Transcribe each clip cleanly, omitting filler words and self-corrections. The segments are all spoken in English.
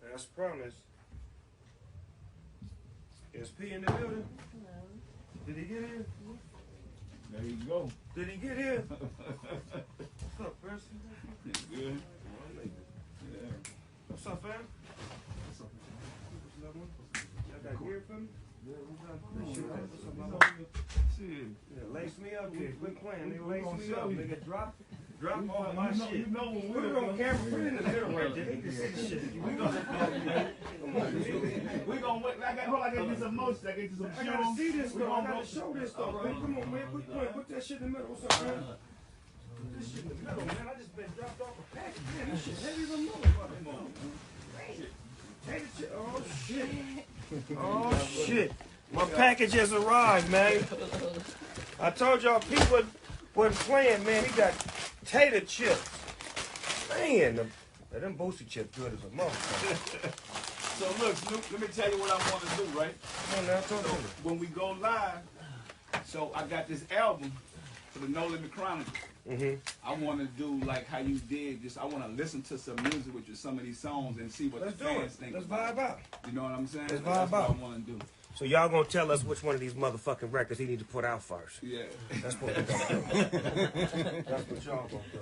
That's promise. Is P in the building? No. Did he get here? There you go. Did he get here? What's up, Preston? Good. Yeah. What's up, fam? What's up? Y'all got gear for me? Shit. Yeah, lace me up, kid. Quit playing. They lace me show up, you. nigga. Drop all my shit. You know when Put it on camera. Put it in the middle right there. They can see the shit. we gonna wait. I gotta get some motion. I gotta get you some shoes. I gotta see this though. I gotta show this though, man. Come on, man. Put that shit in the middle. What's up, man? Put this shit in the middle, man. I just been dropped off a package. Man, this shit heavy as a motherfucker. Oh shit. Oh shit. My package has arrived, man. I told y'all people wasn't playing, man. He got tater chips. Man, them boosty chips good as a motherfucker. So look, Snoop, let me tell you what I want to do, right? Come on now, talk to me. When we go live, so I got this album for the No Limit Chronicles. I want to do like how you did. Just I want to listen to some music with you, some of these songs, and see what the fans think. Let's vibe out. You know what I'm saying? Let's vibe That's out. what I want to do. So y'all gonna tell us which one of these motherfucking records he need to put out first. Yeah. That's what we're gonna do. That's what y'all gonna do.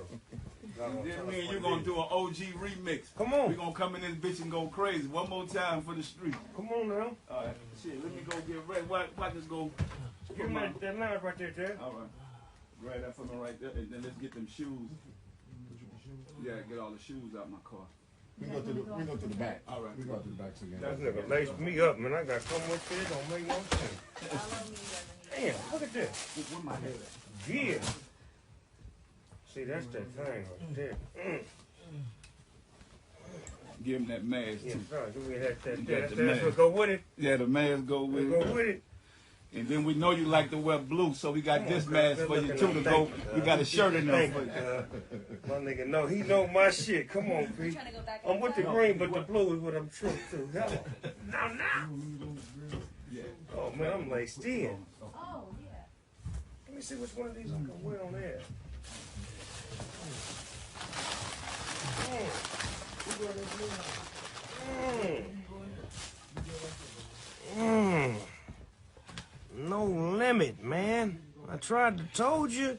Then me and you gonna do an OG remix. Come on. We gonna come in this bitch and go crazy. One more time for the street. Come on now. All right. Shit, let me go get ready. Why just go? Give me that line right there, Dad. All right. Grab that for me right there, and then let's get them shoes. Yeah, get all the shoes out my car. We go to the back. All right. We go to the back together. That nigga laced me up, man. I got so much shit, it don't make no sense. Damn, look at this. Where my head at? Yeah. See, that's that thing right there. Give him that mask Yeah, too. sorry, give me that. You got the That's what mask. go with it. Yeah, the mask go with Go it. with it. And then we know you like to wear blue, so we got Come this on, mask girl. for you Good too looking to out. go. Thank you, We got a shirt in there Thank for you, you. my nigga know, he know my shit. Come on, P. I'm with the green, but the blue is what I'm true to. Hello. Now. Oh, man, I'm laced in. Oh, yeah. Let me see which one of these I can wear on there. No limit, man. I tried to told you.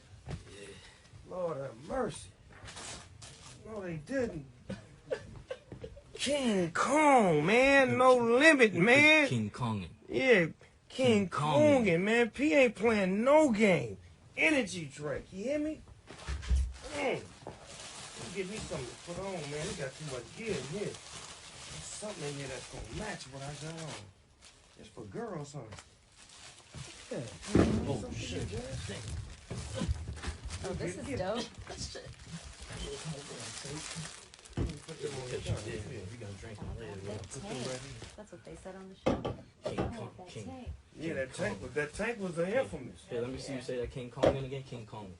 Lord have mercy. No, they didn't. King Kong, man. No limit, man. King Kong. Yeah, King Kongin, man. P ain't playing no game. Energy drink, you hear me? Give me something to put on, man. They got too much gear in here. There's something in here that's gonna match what I got on. It's for girls, huh? Yeah. Oh, shit. Oh, this is dope. That's what they said on the show. King. Yeah, that tank was the infamous. Hey, let me see you say that King Kong again. King Kong.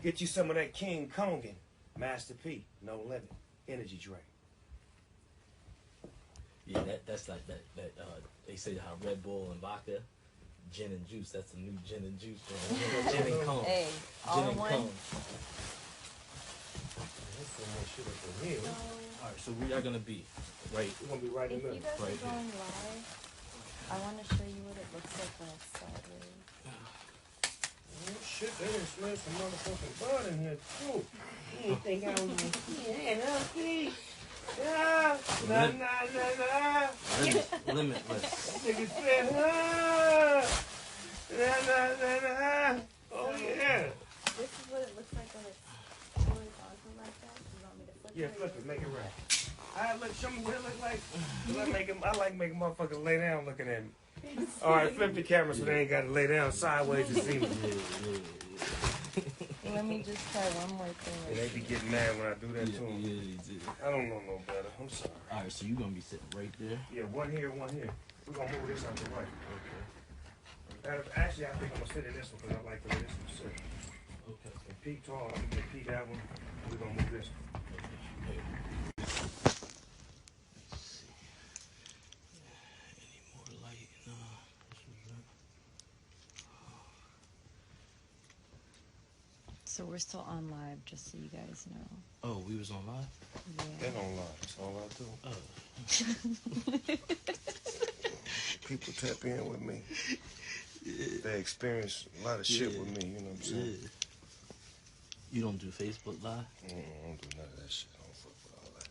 Get you some of that King Kongin. Master P, no limit. Energy drink. Yeah, that's like that. They say how Red Bull and vodka, gin and juice. That's the new gin and juice. Gin and Kong. Hey, all Gin in and one. Kong. There's so much shit up in here. All right, so we are gonna be right. We're gonna be right in If the you middle. guys Right are going live, I want to show you what it looks like when it's sideways. Oh shit, they done smelled some motherfucking blood in here too. You didn't think I was gonna see it, huh, P? Yeah. Nah, nah, nah, nah. Limitless. Nigga said, ah. Nah, nah, nah, nah. Oh, yeah. This is what it looks like when it's horizontal like that. You want me to flip Yeah, it? flip it, make it right. Look, show me what it look like. I like making motherfuckers lay down looking at me. All right, flip the camera so they ain't got to lay down sideways to see me. Let me just try one more thing. And they be getting mad when I do that to them. Yeah. I don't know no better. I'm sorry. All right, so you're gonna be sitting right there. Yeah, one here, one here. We're gonna move this out the way. Okay. Actually, I think I'm gonna sit in this one because I like the way this one sit. Okay. And Pete tall, I'm gonna Pete that one. We're gonna move this one. Let's see. Any more light? No. So we're still on live, just so you guys know. Oh, we was on live? They Yeah. don't lie. That's all I do. Oh. People tap in with me. They experience a lot of shit with me, you know what I'm saying? Yeah. You don't do Facebook Live? I don't do none of that shit. I don't fuck with all that.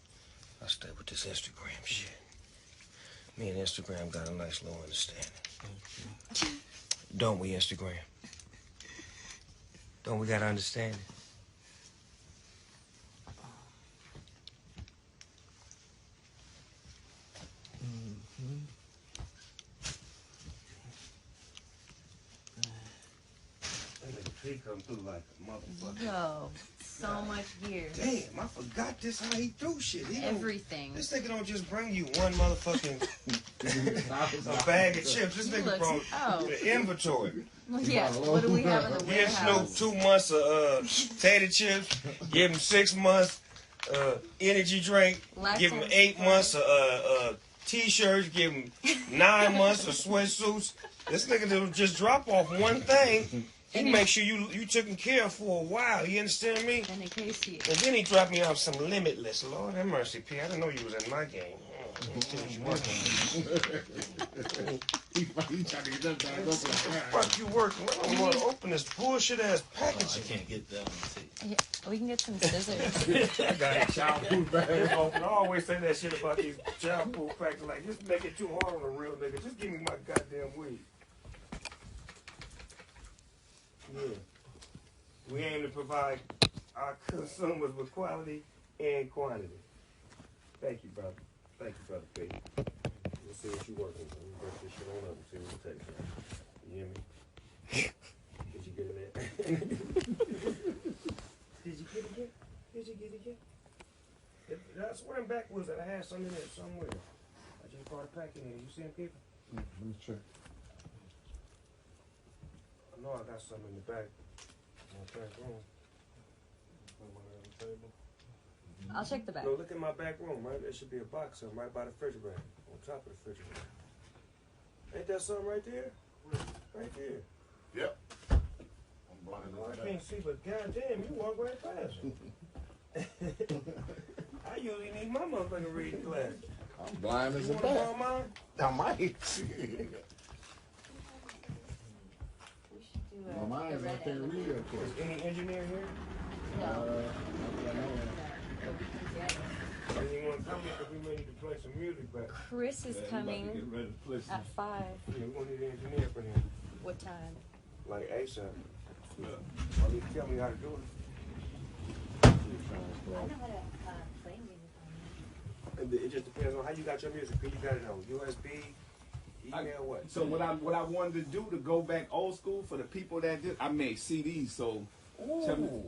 I stay with this Instagram shit. Me and Instagram got a nice little understanding. Okay. Don't we, Instagram? Don't we got understanding? Mm-hmm. That nigga P come through like a motherfucker. Yo, so much gear. Damn, I forgot this how he do shit. Everything. This nigga don't just bring you one motherfucking a bag of chips. This nigga brought the inventory. Yeah, what do we have in the Give warehouse? Snoop 2 months of tater chips. Give him 6 months energy drink. Last Give him time- 8 months of t-shirts. Give him 9 months of sweatsuits. This nigga will just drop off one thing. He make sure you taken care of for a while. You understand me? And in case you... And then he dropped me off some Limitless. Lord have mercy, P. I didn't know you was in my game. Fuck you working? I don't want to open this bullshit ass Oh, I packaging. can't get that on tape. Yeah, we can get some scissors. I got a childproof bag. I always say that shit about these childproof packs. Like, just make it too hard on a real nigga. Just give me my goddamn weed. Yeah. We aim to provide our consumers with quality and quantity. Thank you, brother. Thank you, brother P. We'll see what you working on. We'll break this shit on up and see what it takes. You hear me? Did you get it there? Did you get it yet? Did you get it yet? I swear I'm backwards that I had some in there somewhere. I just brought a pack in here. You see them people? Let me check. I know I got some in the back. In the back room. I'll check the back. No, look in my back room, right? There should be a box something right by the refrigerator. On top of the refrigerator. Ain't that something right there? Right there. Yep. I'm blind Well, I as a bat. can't see, but goddamn, you walk right past me. I usually need my motherfucking reading glasses. I'm blind as You a want to borrow bat. mine? I might. We should do Well, mine the is I red can't and the read blue. it, of course. Is any engineer here? No. Not that I know of. And you want to come here because we may need to play some music back. Chris is coming at 5. Yeah, we want to need an engineer for him. What time? Like ASAP. Or you tell me how to do it. I know how to play music on It just depends on how you got your music. You got it on USB, email, what? So what I wanted to do to go back old school for the people that did, I made CDs. So Ooh,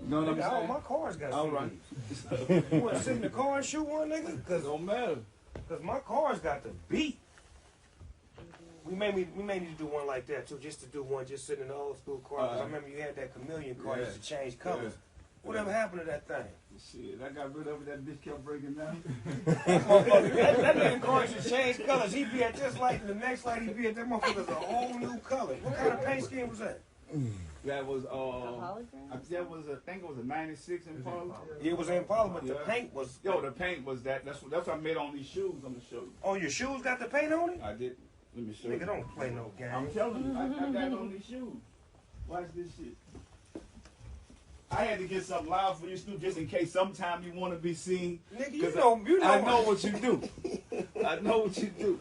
know what I'm nigga, all saying? my cars got All CDs. right. You want to sit in the car and shoot one, nigga? It Cause don't matter. my car's got the beat. We may need to do one like that too, just to do one, just sitting in the old school car. 'Cause I remember you had that chameleon car, Yeah. used to change colors. Yeah. Whatever happened to that thing? Shit, I got rid of it. That bitch kept breaking down. that nigga car used to change colors. He'd be at this light, and the next light he'd be at that motherfucker's a whole new color. What kind of paint scheme was that? That was A hologram? that was I think it was a '96 Impala. It was Impala, but the Yeah. paint was. Yo, the paint was that's what I made on these shoes. I'm gonna show you. Oh, your shoes got the paint on it? I did. Let me show you. Nigga, don't play no game. I'm telling you, I got it on these shoes. Watch this shit. I had to get something loud for you, Snoop, just in case sometime you want to be seen. Nigga, you 'Cause know I know what you do. I know what you do.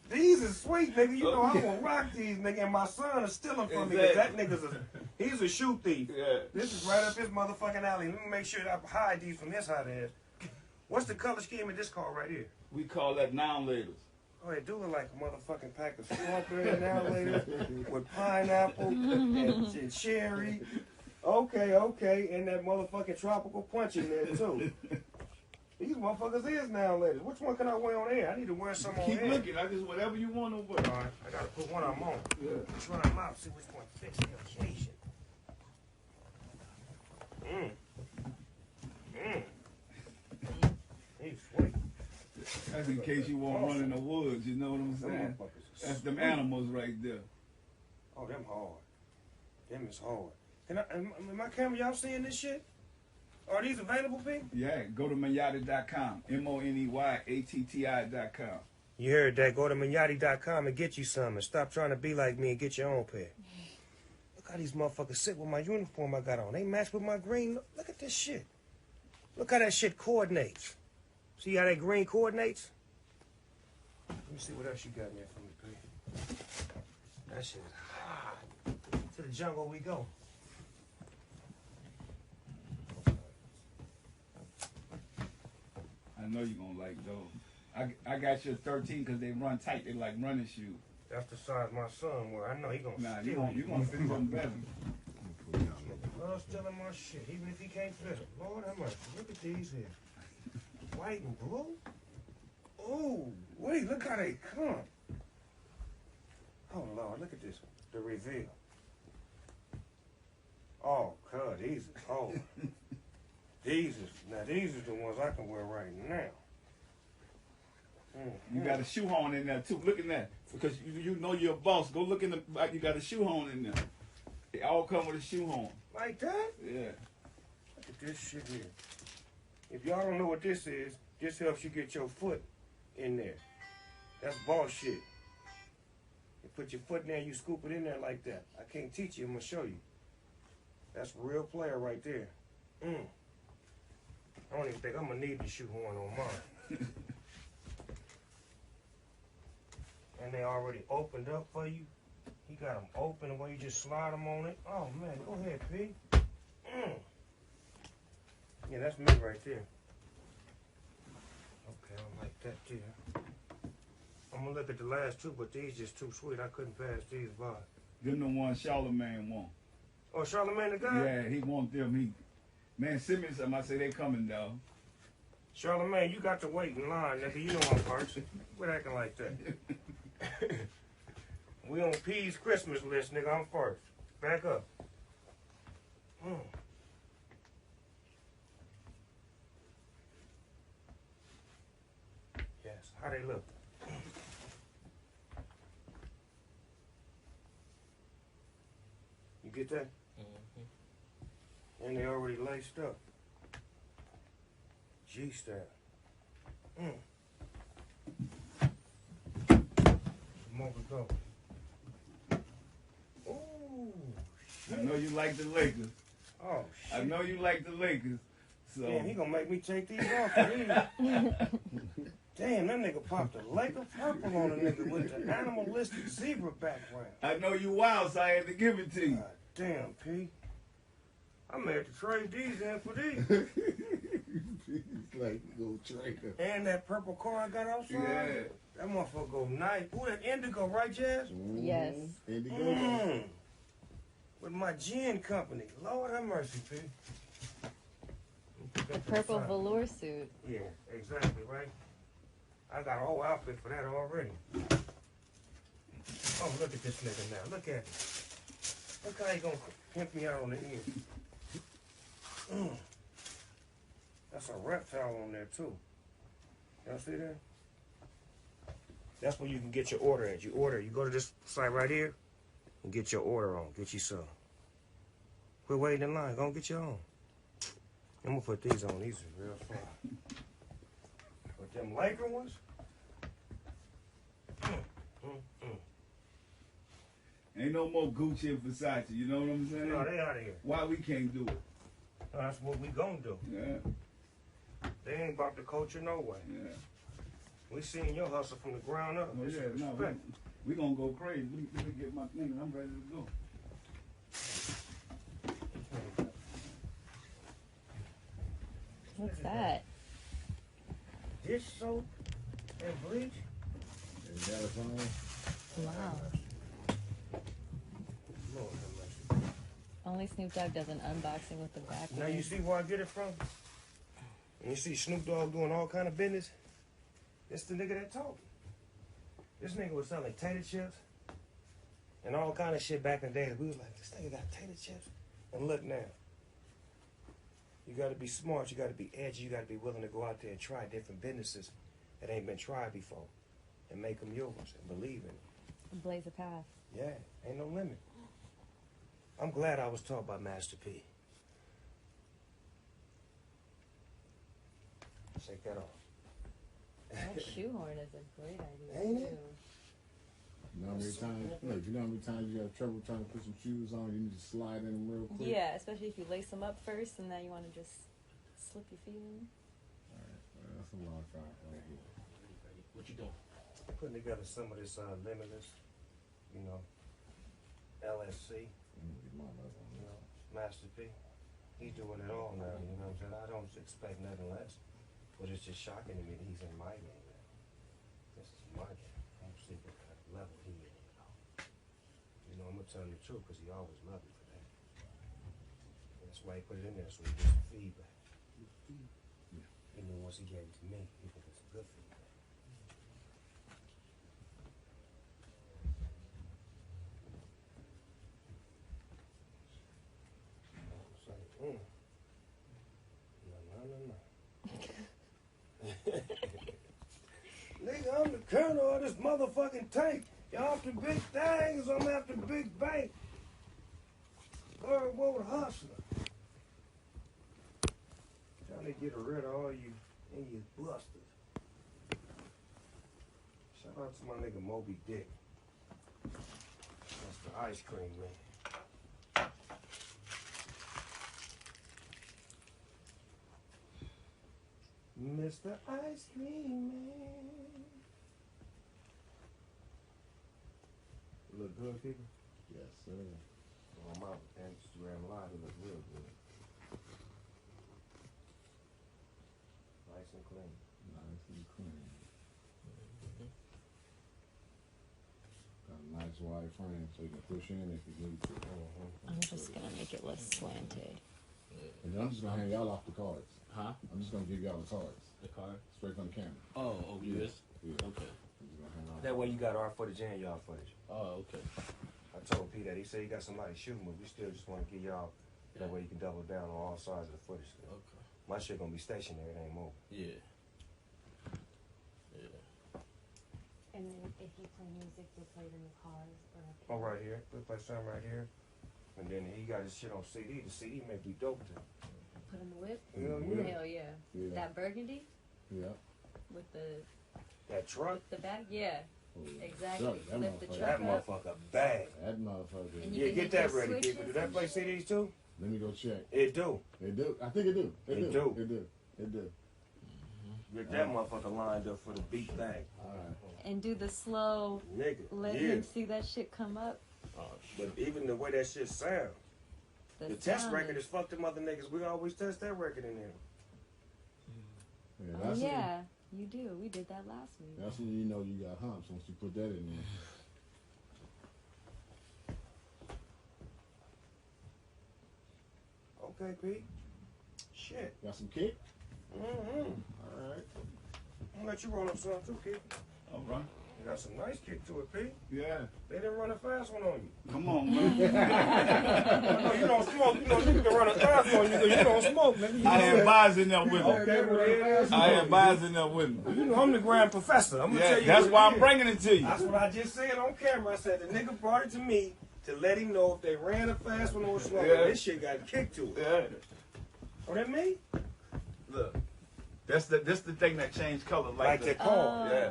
These is sweet, nigga. You know I will rock these, nigga. And my son is stealing from me. 'Cause that nigga's he's a shoe thief. Yeah. This is right up his motherfucking alley. Let me make sure that I hide these from his hot ass. What's the color scheme in this car right here? We call that noun labels. Oh, it do look like a motherfucking pack of strawberry now later with pineapple and cherry. Okay, and that motherfucking tropical punch in there too. These motherfuckers is now later. Which one can I wear on air? I need to wear some on Keep air. looking. I just whatever you want to wear. All right, I gotta put one of them on. Yeah. Try them out, see which one fits the occasion. He's sweet. That's in case you won't run in the woods. You know what I'm saying? That's them animals right there. Oh, them hard. Them is hard. Can I, am my camera, y'all seeing this shit? Are these available, P? Yeah, go to Manyati.com. MONEYATTI.com. You heard that. Go to Manyati.com and get you some. And stop trying to be like me and get your own pair. Look how these motherfuckers sit with my uniform I got on. They match with my green. Look at this shit. Look how that shit coordinates. See how that green coordinates? Let me see what else you got in there for me, P. That shit is hot. To the jungle we go. I know you're going to like those. I got your 13 because they run tight. They like running shoes. That's the size my son wear. I know he gonna Nah, steal you're going to fit something better. Love stealing my shit, even if he can't fit it. Lord have mercy. Look at these here. White and blue? Oh, wait, look how they come. Oh, Lord, look at this one. The reveal. Oh, God, these is hard. These is the ones I can wear right now. You got a shoehorn in there, too. Look at that. Because you know you're a boss. Go look in the back. You got a shoehorn in there. They all come with a shoehorn. Like that? Yeah. Look at this shit here. If y'all don't know what this is, this helps you get your foot in there. That's boss shit. You put your foot in there, you scoop it in there like that. I can't teach you, I'm gonna show you. That's a real player right there. I don't even think I'm gonna need the shoehorn on mine. And they already opened up for you. You got them open where you just slide them on it. Oh man, go ahead, P. Yeah, that's me right there. Okay, I like that too. I'm gonna look at the last two, but these just too sweet. I couldn't pass these by. Them the ones Charlemagne want. Oh, Charlemagne the guy? Yeah, he want them. Man, send me some. I say they coming, though. Charlemagne, you got to wait in line, nigga. You know I'm first. Quit acting like that. We on P's Christmas list, nigga. I'm first. Back up. Yes, how they look? You get that? And they already laced up. G-style. More we go. Ooh, shit. I know you like the Lakers. Oh, shit. I know you like the Lakers. So Damn, he gonna make me take these off for these. Damn, that nigga popped a Laker purple on a nigga with the animalistic zebra background. I know you wild, so I had to give it to you. God damn, P. I may have to trade these in for these. It's like go trade them. And that purple car I got outside. Yeah. That motherfucker go nice. Ooh, that indigo, right, Jazz? Yes. Indigo. With my gin company. Lord have mercy, P. The purple velour suit. Yeah, exactly, right? I got a whole outfit for that already. Oh, look at this nigga now. Look at him. Look how he gonna pimp me out on the end. That's a reptile on there, too. Y'all see that? That's where you can get your order at. You go to this site right here and get your order on. Get you some. Quit waiting in line. Go and get your own. I'm gonna put these on. These are real fun. But them Laker ones? Ain't ain't no more Gucci and Versace. You know what I'm saying? No, they out of here. Why we can't do it? No, that's what we gonna do. Yeah. They ain't about the culture no way. Yeah. We seen your hustle from the ground up. Oh, yeah, no, we gonna go crazy. Let me get my thing and I'm ready to go. What's that? Dish soap and bleach? Is that a phone? Wow. Lord have mercy. Only Snoop Dogg does an unboxing with the back. Now you see where I get it from? And you see Snoop Dogg doing all kind of business? It's the nigga that told me. This nigga was selling tater chips and all kind of shit back in the day. We was like, this nigga got tater chips? And look now. You gotta be smart, you gotta be edgy, you gotta be willing to go out there and try different businesses that ain't been tried before and make them yours and believe in it. Blaze a path. Yeah, ain't no limit. I'm glad I was taught by Master P. Shake that off. That shoehorn is a great idea. Ain't it? too. You know how many times? Look, you know how many times you have trouble trying to put some shoes on? You need to slide in them real quick. Yeah, especially if you lace them up first and then you want to just slip your feet in. All right, that's a long time right here. What you doing? Putting together some of this Limitless, you know, LSC, Get my love on you this. know, Master P. He's doing it all now, you know what I'm saying? I don't expect nothing less. But it's just shocking to me that he's in my game now. This is my game. I'm see what kind of level he in. You know, I'm gonna tell him the truth because he always loved me for that. That's why he put it in there so he gets some feedback. Even once he gave it to me, he think it's good feedback. It's like, no. Nigga, I'm the colonel of this motherfucking tank. Y'all after big things, I'm after big bank. Third world hustler. Trying to get rid of all you and you busters. Shout out to my nigga Moby Dick. That's the ice cream man. Mr. Ice Cream Man. Look good, people? Yes, sir. On my Instagram Live, it looks real good. Nice and clean. Nice and clean. Got a nice wide frame so you can push in if you need to. I'm just going to make it less slanted. And then I'm just gonna hand y'all off the cards. Huh? I'm just gonna give y'all the cards The car? straight from the camera. Oh, Yeah. yes? Yeah. Okay. I'm just gonna hand off. That way you got our footage and y'all footage. Oh, okay. I told P that. He said he got somebody shooting, but we still just want to give y'all. That way you can double down on all sides of the footage. Okay. My shit gonna be stationary, it ain't moving. Yeah. Yeah. And then if you play music, you'll play it in the cars or Oh, right here. We'll play something right here. And then he got his shit on CD. The CD may be dope too. put in the whip. Hell Yeah. Hell yeah. Yeah. That burgundy Yeah. with the That truck, back, yeah, Oh, yeah. exactly. That Lift the motherfucker. truck that up. motherfucker bad. That motherfucker. And Yeah, can get hit that your ready, switches people. Do that and play shit. CDs too? Let me go check. It do. It do. I think it do. It It do. do. It do. It do. Get that motherfucker lined up for the beat thing. All right. And do the slow, Nigga, let yeah. him see that shit come up. Oh, But even the way that shit sound. The test sound record is fuck them other niggas. We always test that record in there. Yeah, Oh that's yeah, you do. We did that last week. That's when you know you got humps once you put that in there. Okay, Pete. Shit. Got some kick? Mm-hmm. All right. I'm gonna let you roll up some too, Pete. All right. You got some nice kick to it, Pete. Yeah. They didn't run a fast one on you. Come on, man. I know you don't smoke. You know niggas can run a fast one on you because you don't smoke, nigga. I had bars in there with me. Okay, well, there it is. I had bars in there with me. You know I'm the grand professor. I'm gonna tell Yeah, you. that's what why it I'm is. bringing it to you. That's what I just said on camera. I said the nigga brought it to me to let him know if they ran a fast one or smoking. Yeah. This shit got kicked to it. Yeah. Oh, that me? Look, that's the thing that changed color Like the that call. Yeah.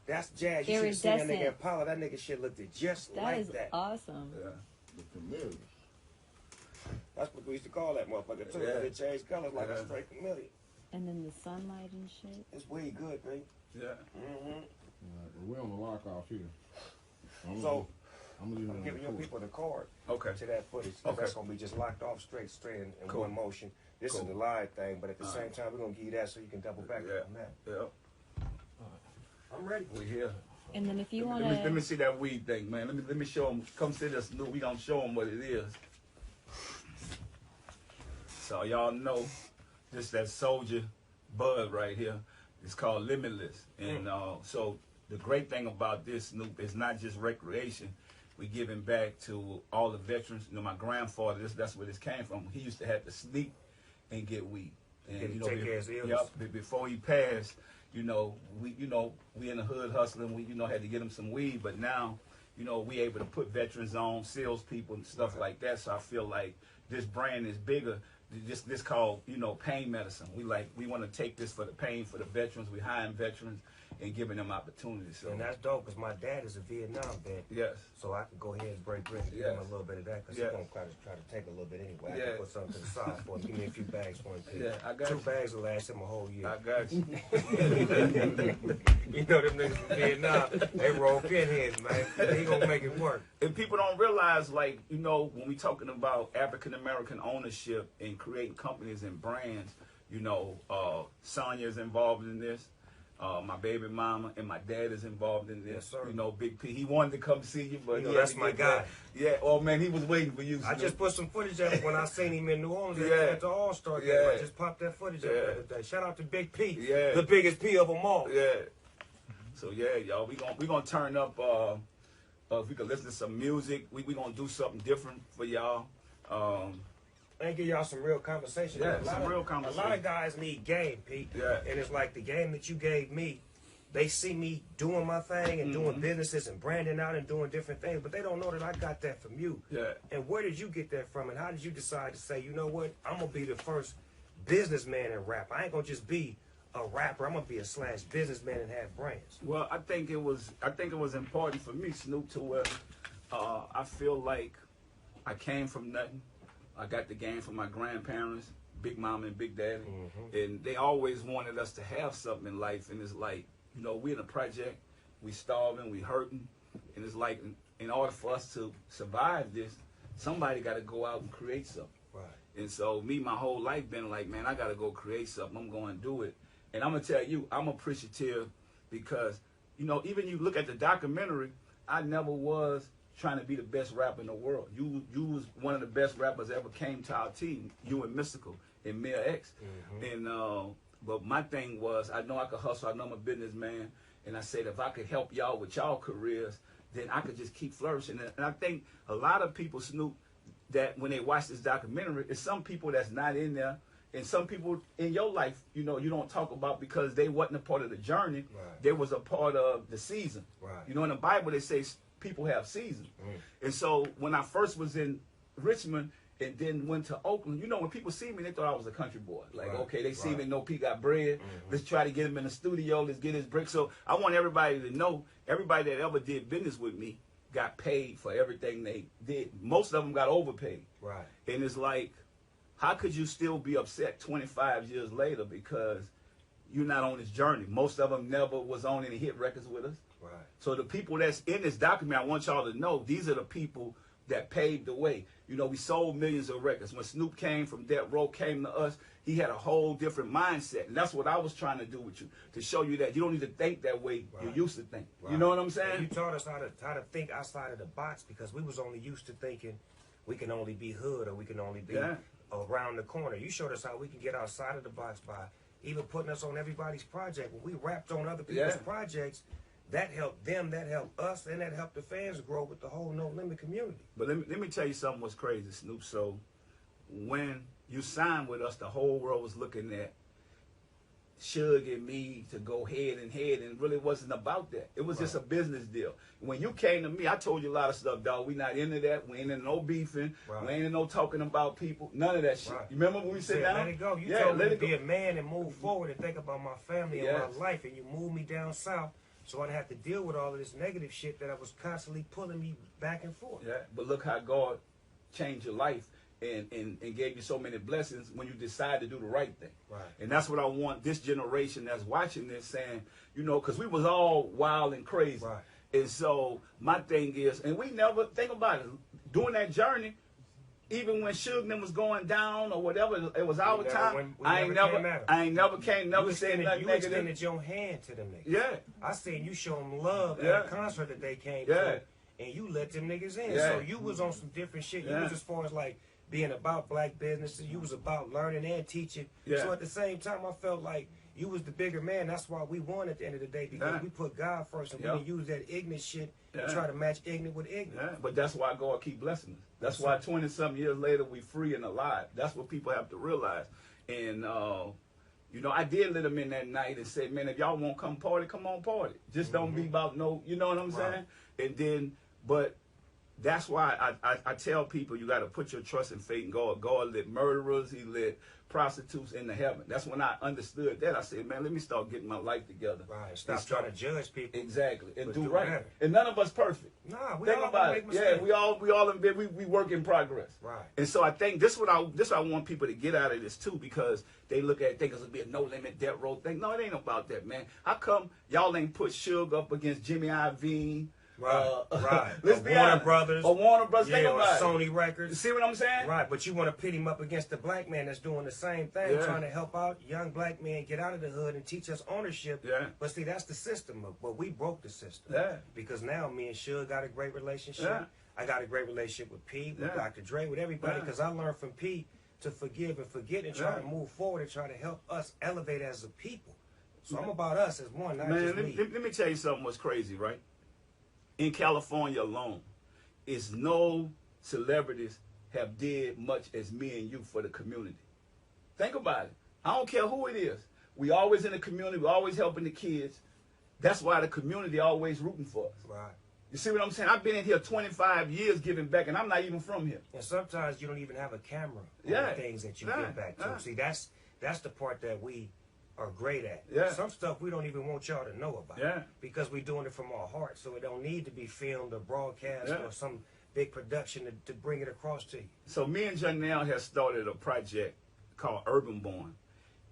That's jazz. You should have seen that nigga Iridescent. Apollo. That nigga shit looked just That like is that. awesome. Yeah. The chameleon. That's what we used to call that motherfucker too. Yeah. They changed colors like a Yeah. straight chameleon. And then the sunlight and shit. It's way good, man. Yeah. Mm-hmm. But we're on the lock off here. So, I'm gonna leave it I'm on giving the your court. people the card Okay. to that footage. Okay. That's gonna be just locked off straight in Cool. one motion. This Cool. is the live thing, but at the All same right. time, we're gonna give you that so you can double back Yeah. on that. Yeah. I'm ready. We here. And then if you Let want me, let me to, see that weed thing, man. Let me show them. Come see this. We gonna show them what it is. So y'all know, this that soldier bud right here. It's called Limitless, and so the great thing about this, Snoop, is not just recreation. We giving back to all the veterans. You know, my grandfather. That's where this came from. He used to have to sleep and get weed. And Get you to know, take care of his illness. before he passed, we in the hood hustling. We had to get him some weed, but now, we able to put veterans on, salespeople and stuff like that. So I feel like this brand is bigger. This called pain medicine. We want to take this for the pain for the veterans. We hiring veterans and giving them opportunities. So And that's dope because my dad is a Vietnam vet. yes, So I can go ahead and break bread and give him a little bit of that because Yes. he's going to try to take a little bit anyway. I Yeah. can put something to the side for him. Give me a few bags for him. Yeah, I got Two you. bags will last him a whole year. I got you. You know them niggas from Vietnam, they roll pinheads, man. He gonna make it work. And people don't realize, when we talking about African American ownership and creating companies and brands, Sonya's involved in this. My baby mama and my dad is involved in this. Yes, sir. Big P. He wanted to come see you, but he had that's to my get guy. back. Yeah. Oh man, he was waiting for you. I just put some footage up when I seen him in New Orleans Yeah. at the All-Star game. Yeah. I just popped that footage up Yeah. the other day. Shout out to Big P, Yeah. the biggest P of them all. Yeah. So yeah, y'all, we gonna turn up. If we could listen to some music, we gonna do something different for y'all. And give y'all some real conversation. Yeah, A lot some of- real A conversation. lot of guys need game, Pete. Yeah. And it's like the game that you gave me. They see me doing my thing and doing businesses and branding out and doing different things, but they don't know that I got that from you. Yeah. And where did you get that from? And how did you decide to say, you know what, I'm gonna be the first businessman in rap. I ain't gonna just be a rapper. I'm gonna be a / businessman and have brands. Well, I think it was important for me, Snoop, to where I feel like I came from nothing. I got the game from my grandparents, Big Mama and Big Daddy, and they always wanted us to have something in life. And it's like, we in a project, we starving, we hurting, and it's like, in order for us to survive this, somebody got to go out and create something. Right. And so me, my whole life been like, man, I got to go create something. I'm going to do it. And I'm going to tell you, I'm appreciative because, even you look at the documentary, I never was trying to be the best rapper in the world. You was one of the best rappers that ever came to our team, you and Mystical and Mia X. And but my thing was, I know I could hustle, I know I'm a businessman, and I said if I could help y'all with y'all careers, then I could just keep flourishing. And I think a lot of people, Snoop, that when they watch this documentary, it's some people that's not in there, and some people in your life, you don't talk about because they wasn't a part of the journey. Right. They was a part of the season. Right. In the Bible, they say people have seasons. And so when I first was in Richmond and then went to Oakland, when people see me, they thought I was a country boy. Like, Right. okay, they see Right. me, know P got bread. Let's try to get him in the studio. Let's get his brick. So I want everybody to know, everybody that ever did business with me got paid for everything they did. Most of them got overpaid. Right. And it's like, how could you still be upset 25 years later because you're not on this journey? Most of them never was on any hit records with us. Right. So the people that's in this document, I want y'all to know, these are the people that paved the way. We sold millions of records. When Snoop came from Death Row, came to us, he had a whole different mindset. And that's what I was trying to do with you, to show you that you don't need to think that way you used to think. Right. You know what I'm And saying? you taught us how to think outside of the box because we was only used to thinking we can only be hood or we can only be around the corner. You showed us how we can get outside of the box by even putting us on everybody's project. When we rapped on other people's projects, that helped them, that helped us, and that helped the fans grow with the whole No Limit community. But let me tell you something what's crazy, Snoop. So when you signed with us, the whole world was looking at Suge and me to go head and it really wasn't about that. It was just a business deal. When you came to me, I told you a lot of stuff, dog. We not into that. We ain't into no beefing. Right. We ain't into no talking about people. None of that shit. Right. You remember when we sit down? Let it go. You Yeah, told me let to it go. be a man and move forward and think about my family and Yes. my life, and you moved me down south So I didn't have to deal with all of this negative shit that I was constantly pulling me back and forth. Yeah, but look how God changed your life and gave you so many blessings when you decide to do the right thing. Right. And that's what I want this generation that's watching this saying, you know, because we was all wild and crazy. Right. And so my thing is, and we never think about it, during that journey, even when Suge and them was going down or whatever, it was our time. I ain't never said nothing you negative. extended your hand to them niggas. Yeah. I seen you show them love Yeah. at a concert that they came Yeah. to, and you let them niggas in. Yeah. So you was on some different shit. You Yeah. was as far as like being about black businesses. You was about learning and teaching. Yeah. So at the same time, I felt like you was the bigger man. That's why we won at the end of the day, because Yeah. we put God first, and Yeah. we didn't use that ignorant shit Yeah. and try to match ignorant with ignorant. Yeah, but that's why God keep blessing us. That's why 20-something years later we free and alive. That's what people have to realize. And you know, I did let them in that night and said, man, if y'all won't come party, come on party. Just don't be about no, you know what I'm saying? And then, but that's why I tell people you got to put your trust and faith in God. God let murderers, he let prostitutes into heaven. That's when I understood that. I said, man, let me start getting my life together. Right. Stop trying to judge people. Exactly. And But do do right. better. And none of us perfect. Nah, we Think all about make it. mistakes. Yeah, we all in bed. We work in progress. Right. And so I think this what I want people to get out of this too, because they look at it, think it's gonna be a no limit death row thing. No, it ain't about that, man. How come y'all ain't put Suge up against Jimmy Iovine? Right. Right. Let's Or be Warner honest. Brothers. Or Warner Brothers. Yeah, Think or about it. Sony You Records. see what I'm saying? Right, but you want to pit him up against the black man that's doing the same thing, Yeah. trying to help out young black men get out of the hood and teach us ownership. Yeah. But see, that's the system. But we broke the system. Yeah. Because now me and Suge got a great relationship. Yeah. I got a great relationship with P, with Yeah. Dr. Dre, with everybody, Yeah. because I learned from P to forgive and forget and try Yeah. to move forward and try to help us elevate as a people. So I'm about us as one, not Man, just let, me. let me tell you something what's crazy, right? In California alone, it's no celebrities have did much as me and you for the community. Think about it. I don't care who it is. We always in the community. We always helping the kids. That's why the community always rooting for us. Right. You see what I'm saying? I've been in here 25 years giving back, and I'm not even from here. And sometimes you don't even have a camera on Yeah. the things that you Yeah. give back to. Yeah. See, that's the part that we are great at. Yeah. Some stuff we don't even want y'all to know about. Yeah. Because we're doing it from our heart, so it don't need to be filmed or broadcast Yeah. or some big production to bring it across to you. So me and Janelle have started a project called Urban Born,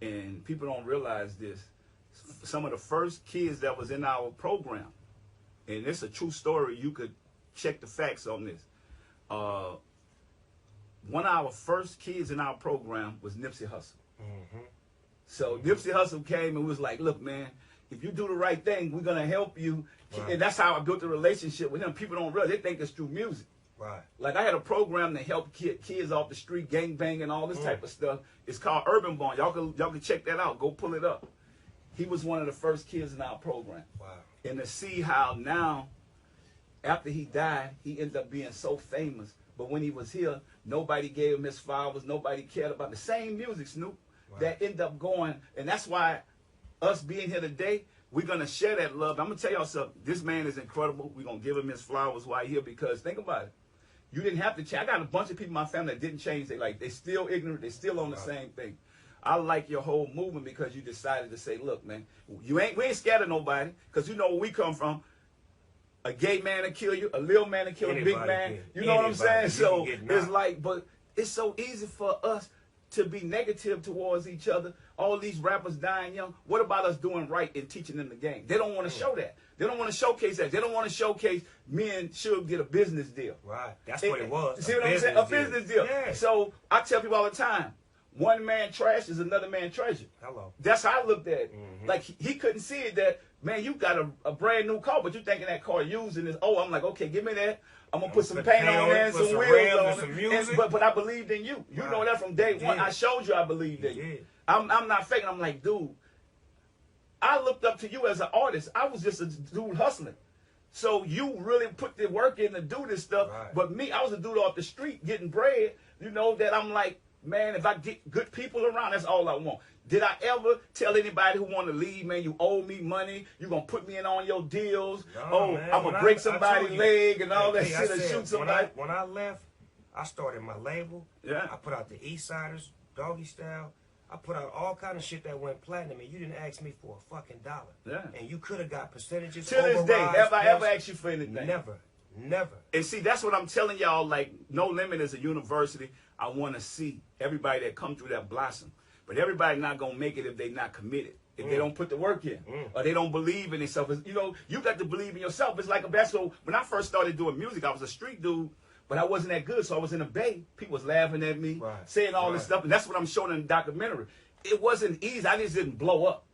and people don't realize this. Some of the first kids that was in our program, and it's a true story. You could check the facts on this. One of our first kids in our program was Nipsey Hussle. Mm-hmm. So Nipsey Hussle came and was like, look, man, if you do the right thing, we're going to help you. Right. And that's how I built the relationship with him. People don't realize, they think it's through music. Right. Like I had a program to help kids off the street, gang bang and all this type of stuff. It's called Urban Born. Y'all can check that out. Go pull it up. He was one of the first kids in our program. Wow. And to see how now, after he died, he ended up being so famous. But when he was here, nobody gave him his flowers. Nobody cared about the same music, Snoop, that ended up going. And that's why us being here today, we're going to share that love. I'm going to tell y'all something. This man is incredible. We're going to give him his flowers while he's here, because think about it. You didn't have to change. I got a bunch of people in my family that didn't change. They still ignorant. They still on the same thing. I like your whole movement because you decided to say, look, man, we ain't scared of nobody, because you know where we come from. A gay man to kill you, a little man to kill a big man. You know what I'm saying? So it's like, but it's so easy for us to be negative towards each other. All these rappers dying young. What about us doing right and teaching them the game? They don't want to show that. They don't want to showcase that. They don't want to showcase me and Suge did a business deal. Right. That's what it was. See what I'm saying? A business deal. Yeah. So I tell people all the time, one man trash is another man treasure. Hello. That's how I looked at it. Like he couldn't see it that, man, you got a brand new car, but you thinking that car using this. Oh, I'm like, okay, give me that. I'm gonna put some paint on there and some wheels on some it. music. But I believed in you. You know that from day one. I showed you I believed in you. I'm not faking. I'm like, dude, I looked up to you as an artist. I was just a dude hustling. So you really put the work in to do this stuff. Right. But me, I was a dude off the street getting bread. You know, that I'm like, man, if I get good people around, that's all I want. Did I ever tell anybody who want to leave, man, you owe me money, you going to put me in on your deals, No, man. I'm going to break somebody's leg and all that Hey, shit and shoot somebody? When I left, I started my label. Yeah. I put out the East Siders, Doggy Style. I put out all kind of shit that went platinum, and you didn't ask me for a fucking dollar. Yeah. And you could have got percentages. To this day, overrides, have I ever plus- asked you for anything? Never. Never. And see, that's what I'm telling y'all. Like, No Limit is a university. I want to see everybody that come through that blossom. But everybody not going to make it if they not committed. If they don't put the work in. Or they don't believe in themselves. You know, you got to believe in yourself. It's like a basketball. When I first started doing music, I was a street dude. But I wasn't that good. So I was in the Bay. People was laughing at me. Right. Saying all this stuff. And that's what I'm showing in the documentary. It wasn't easy. I just didn't blow up.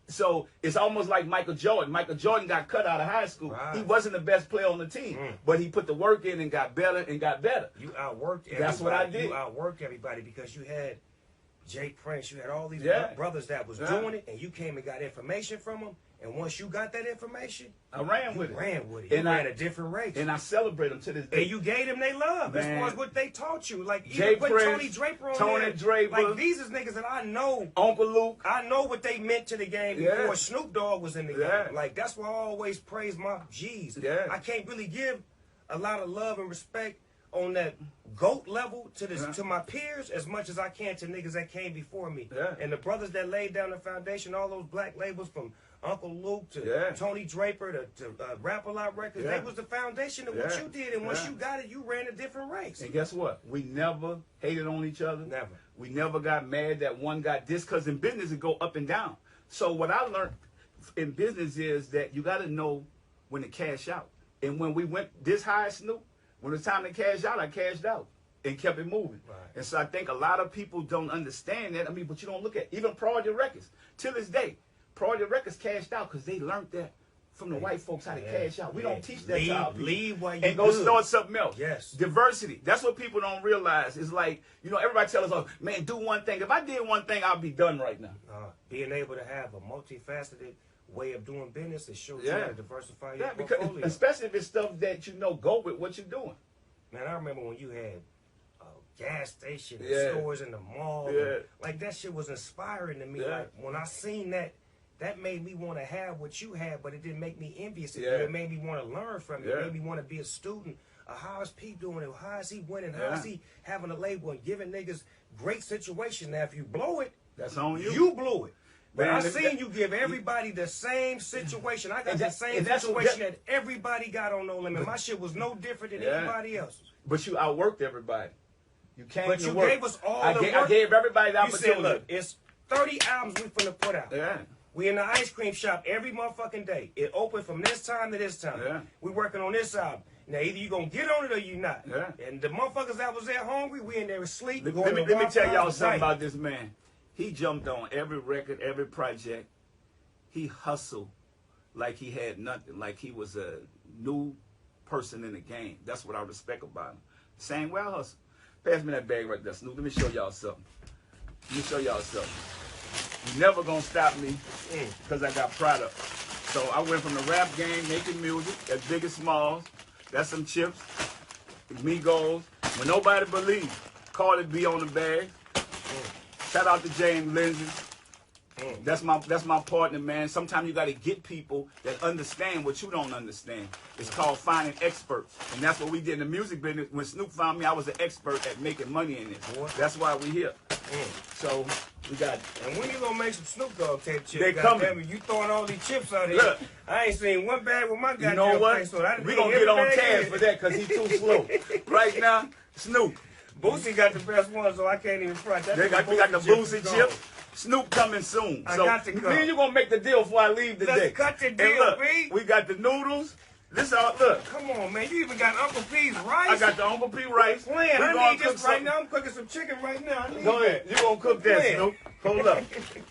So it's almost like Michael Jordan. Michael Jordan got cut out of high school. Right. He wasn't the best player on the team, but he put the work in and got better and got better. You outworked everybody. That's what I did. You outworked everybody because you had Jay Prince. You had all these brothers that was Yeah. doing it, and you came and got information from them. And once you got that information, I ran you with it. ran with it. You And ran I- a different race. And I celebrate them to this day. And you gave them they love as Man. far as what they taught you. Like Jay even put Prince, Tony Draper on Tony there. Draper. Like these is niggas that I know. Uncle Luke. I know what they meant to the game Yeah. before Snoop Dogg was in the Yeah. game. Like that's why I always praise my G's. Yeah. I can't really give a lot of love and respect on that GOAT level to this to my peers as much as I can to niggas that came before me. Yeah. And the brothers that laid down the foundation, all those black labels from Uncle Luke to Yeah. Tony Draper to Rap-A-Lot Records, Yeah. they was the foundation of what Yeah. you did. And once Yeah. you got it, you ran a different race. And guess what? We never hated on each other. Never. We never got mad that one got this, because in business it go up and down. So what I learned in business is that you got to know when to cash out. And when we went this high, Snoop, when it was time to cash out, I cashed out and kept it moving. Right. And so I think a lot of people don't understand that. I mean, but you don't look at even Project Records. Till this day, Project Records cashed out because they learned that from the white folks how to cash out. We don't teach that to our people. Leave while you and go good. start something else. Yes. Diversity. That's what people don't realize. It's like, you know, everybody tells us, oh, man, do one thing. If I did one thing, I'll be done right now. Being able to have a multifaceted way of doing business, it shows you Yeah. how to diversify your Yeah, because portfolio. especially if it's stuff that you know go with what you're doing. Man, I remember when you had a gas station and Yeah. stores in the mall. Yeah. And, like, that shit was inspiring to me. Yeah. Like, when I seen that, that made me want to have what you had, but it didn't make me envious of you. Yeah. It made me want to learn from you. Yeah. It made me want to be a student. How is Pete doing it? How is he winning? How Yeah. is he having a label and giving niggas great situations? Now, if you blow it, That's on you. you blew it. But Man, I that- seen you give everybody the same situation. I got And the that- same and that's- situation that everybody got on No Limit. My shit was no different than Yeah. anybody else's. But you outworked everybody. You came But to you work. gave us all I the gave, work. I gave everybody the You opportunity. said, look, it's 30 albums we finna put out. Yeah. We in the ice cream shop every motherfucking day. It open from this time to this time. Yeah. We working on this album. Now, either you gonna get on it or you not. Yeah. And the motherfuckers that was there hungry, we in there asleep. Let going me to tell y'all Waffle something House. about this man. He jumped on every record, every project. He hustled like he had nothing, like he was a new person in the game. That's what I respect about him. Same way I hustle. Pass me that bag right there, Snoop. Let me show y'all something. Let me show y'all something. You never gonna stop me because I got product. So I went from the rap game, making music, as big as smalls. That's some chips, Migos. When nobody believed, Cardi B on the bag. Shout out to James Lindsay. That's my partner, man. Sometimes you got to get people that understand what you don't understand. It's called finding experts, and that's what we did in the music business. When Snoop found me, I was an expert at making money in it. That's why we here. So we got. And when you gonna make some Snoop Dogg tape chips? They Goddamn coming. it, you throwing all these chips out here. Look. I ain't seen one bag with my goddamn You know what? face on it. We gonna get on Taz for that because he's too slow. Right now, Snoop. Boosie got the best one, so I can't even front. That We got the Boosie Boosie chip. Snoop coming soon. I So got to go. me and you gonna make the deal before I leave today. Let's cut the And deal, look, B. we got the noodles. This all look. Come on, man. You even got Uncle P's rice. I got the Uncle P rice. Plan. We I gonna need cook this right something. now. I'm cooking some chicken right now. I need Go ahead. You gonna cook that, Plan. Snoop? Hold up.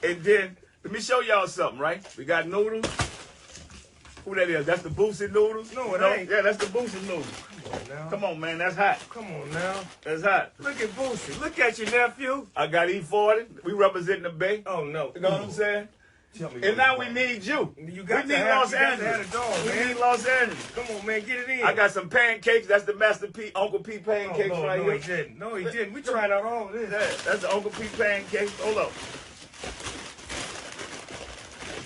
And then let me show y'all something, right? We got noodles. Who that is? That's the Boosie noodles. No, it You know? ain't. Yeah, that's the Boosie noodles. now. Come on, man. That's hot. Come on now. That's hot. Look at Boosie. Look at your nephew. I got E40. We representing the Bay. Oh no. You know what I'm saying? Tell me And what now you we want. need you. You got we to need have- Los you got to Angeles. have a dog, we man. need Los Angeles. Come on, man. Get it in. I got some pancakes. That's the Master P, Uncle P pancakes no, right no, here. he didn't. No, he didn't. We trying out all of this. Yeah, that's the Uncle P pancakes. Hold up.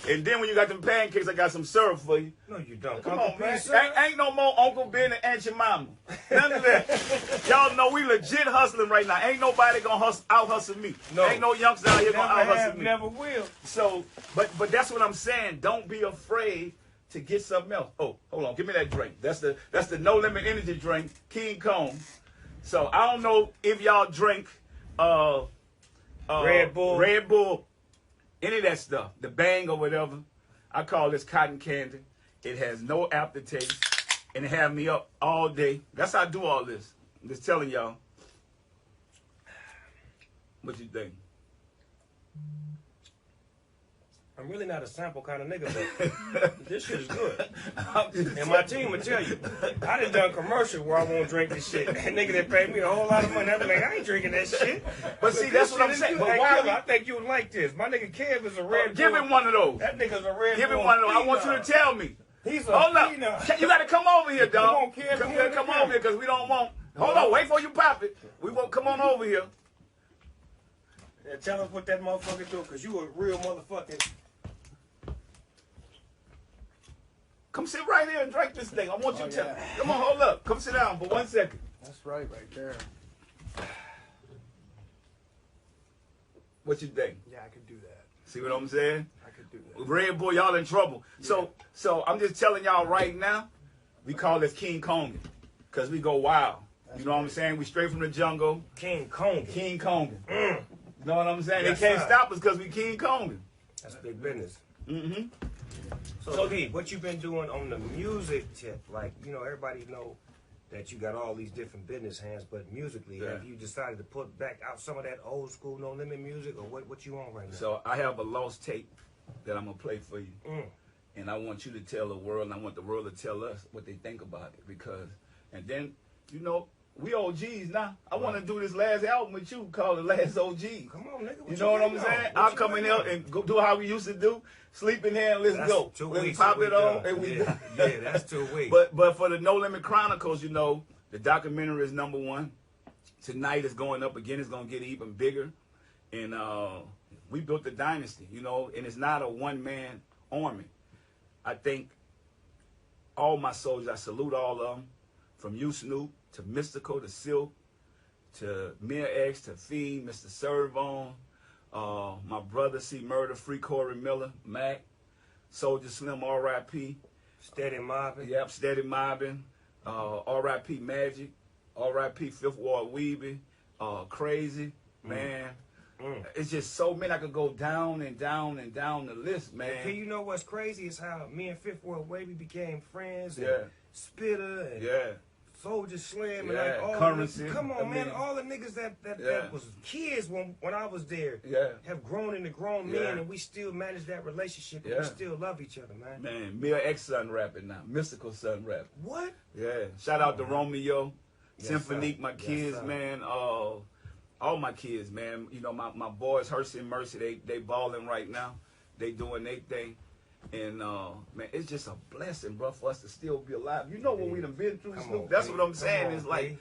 And then when you got them pancakes, I got some syrup for you. No, you don't. Come on, man. Ain't no more Uncle Ben and Aunt your mama. None of that. Y'all know we legit hustling right now. Ain't nobody gonna out hustle me. No. Ain't no youngster out here gonna out hustle me. Never will. So, but that's what I'm saying. Don't be afraid to get something else. Oh, hold on. Give me that drink. That's the No Limit Energy drink, King Kong. So I don't know if y'all drink Red Bull, any of that stuff, the Bang or whatever. I call this cotton candy. It has no aftertaste, and it have me up all day. That's how I do all this. I'm just telling y'all. What you think? I'm really not a sample kind of nigga, but this shit is good. And my team will tell you, I done commercial where I won't drink this shit. That nigga that paid me a whole lot of money, I be like, I ain't drinking that shit. But see, that's what I'm saying. But Hey, why Killer, I think you would like this. My nigga Kev is a Red Bull. give him one of those. That nigga's a Red Bull. Give him one of those. I want you to tell me. He's a Hold up. phenom. You got to come over here, dog. Come on, Kev. Come over here because we don't want. Hold on. Wait for you pop it. We won't come on over here. Yeah, tell us what that motherfucker do, because you a real motherfucking... Come sit right here and drink this thing. I want you to tell me. yeah. Come on, hold up. Come sit down for 1 second. That's right there. What you think? Yeah, I could do that. See what I'm saying? I could do that. Red Bull, y'all in trouble. So I'm just telling y'all right now, we call this King Kong because we go wild. You know what I'm saying? We straight from the jungle. King Kong. King Kong. You know what I'm saying? Yes, they can't sir. stop us because we King Kong. That's big business. Mm-hmm. So, Pete, what you been doing on the music tip? Like, you know, everybody know that you got all these different business hands, but musically, have you decided to put back out some of that old school No Limit music, or what you on right now? So I have a lost tape that I'm gonna play for you, and I want you to tell the world, and I want the world to tell us what they think about it, because, and then, you know, we OGs now. I want to do this last album with you called The Last OG. Come on, nigga. You know what I'm saying? I'll come in here and go do how we used to do. Sleep in here and let's go. Let's pop it on and we yeah, that's 2 weeks. But for the No Limit Chronicles, you know, the documentary is #1. Tonight is going up again. It's going to get even bigger. And we built the dynasty, you know, and it's not a one-man army. I think all my soldiers, I salute all of them, from you, Snoop, to Mystical, to Silk, to Mia X, to Fiend, Mr. Servon, my brother C Murder, Free Corey Miller, Mac, Soldier Slim, R.I.P. Steady mobbing. Yep, Steady mobbing. R.I.P. Magic, R.I.P. Fifth Ward Weeby, Crazy, man. It's just so many. I could go down and down and down the list, man. And you know what's crazy is how me and Fifth Ward Weeby became friends. And Yeah. Spitter and Soldier Slim and like all Currency. The, come on, I man, mean, all the niggas that was kids when I was there have grown into grown men, and we still manage that relationship and we still love each other, man. Man, Mia X son rapping now, Mystical son rapping. What? Yeah, shout out to Romeo, Yes, Symphonique, sir. my kids, Yes, sir. man. All my kids, man. You know, my boys, Hersey and Mercy, they balling right now. They doing their thing. And, man, it's just a blessing, bro, for us to still be alive. You know what we done been through, Snoop. That's what I'm saying. It's like,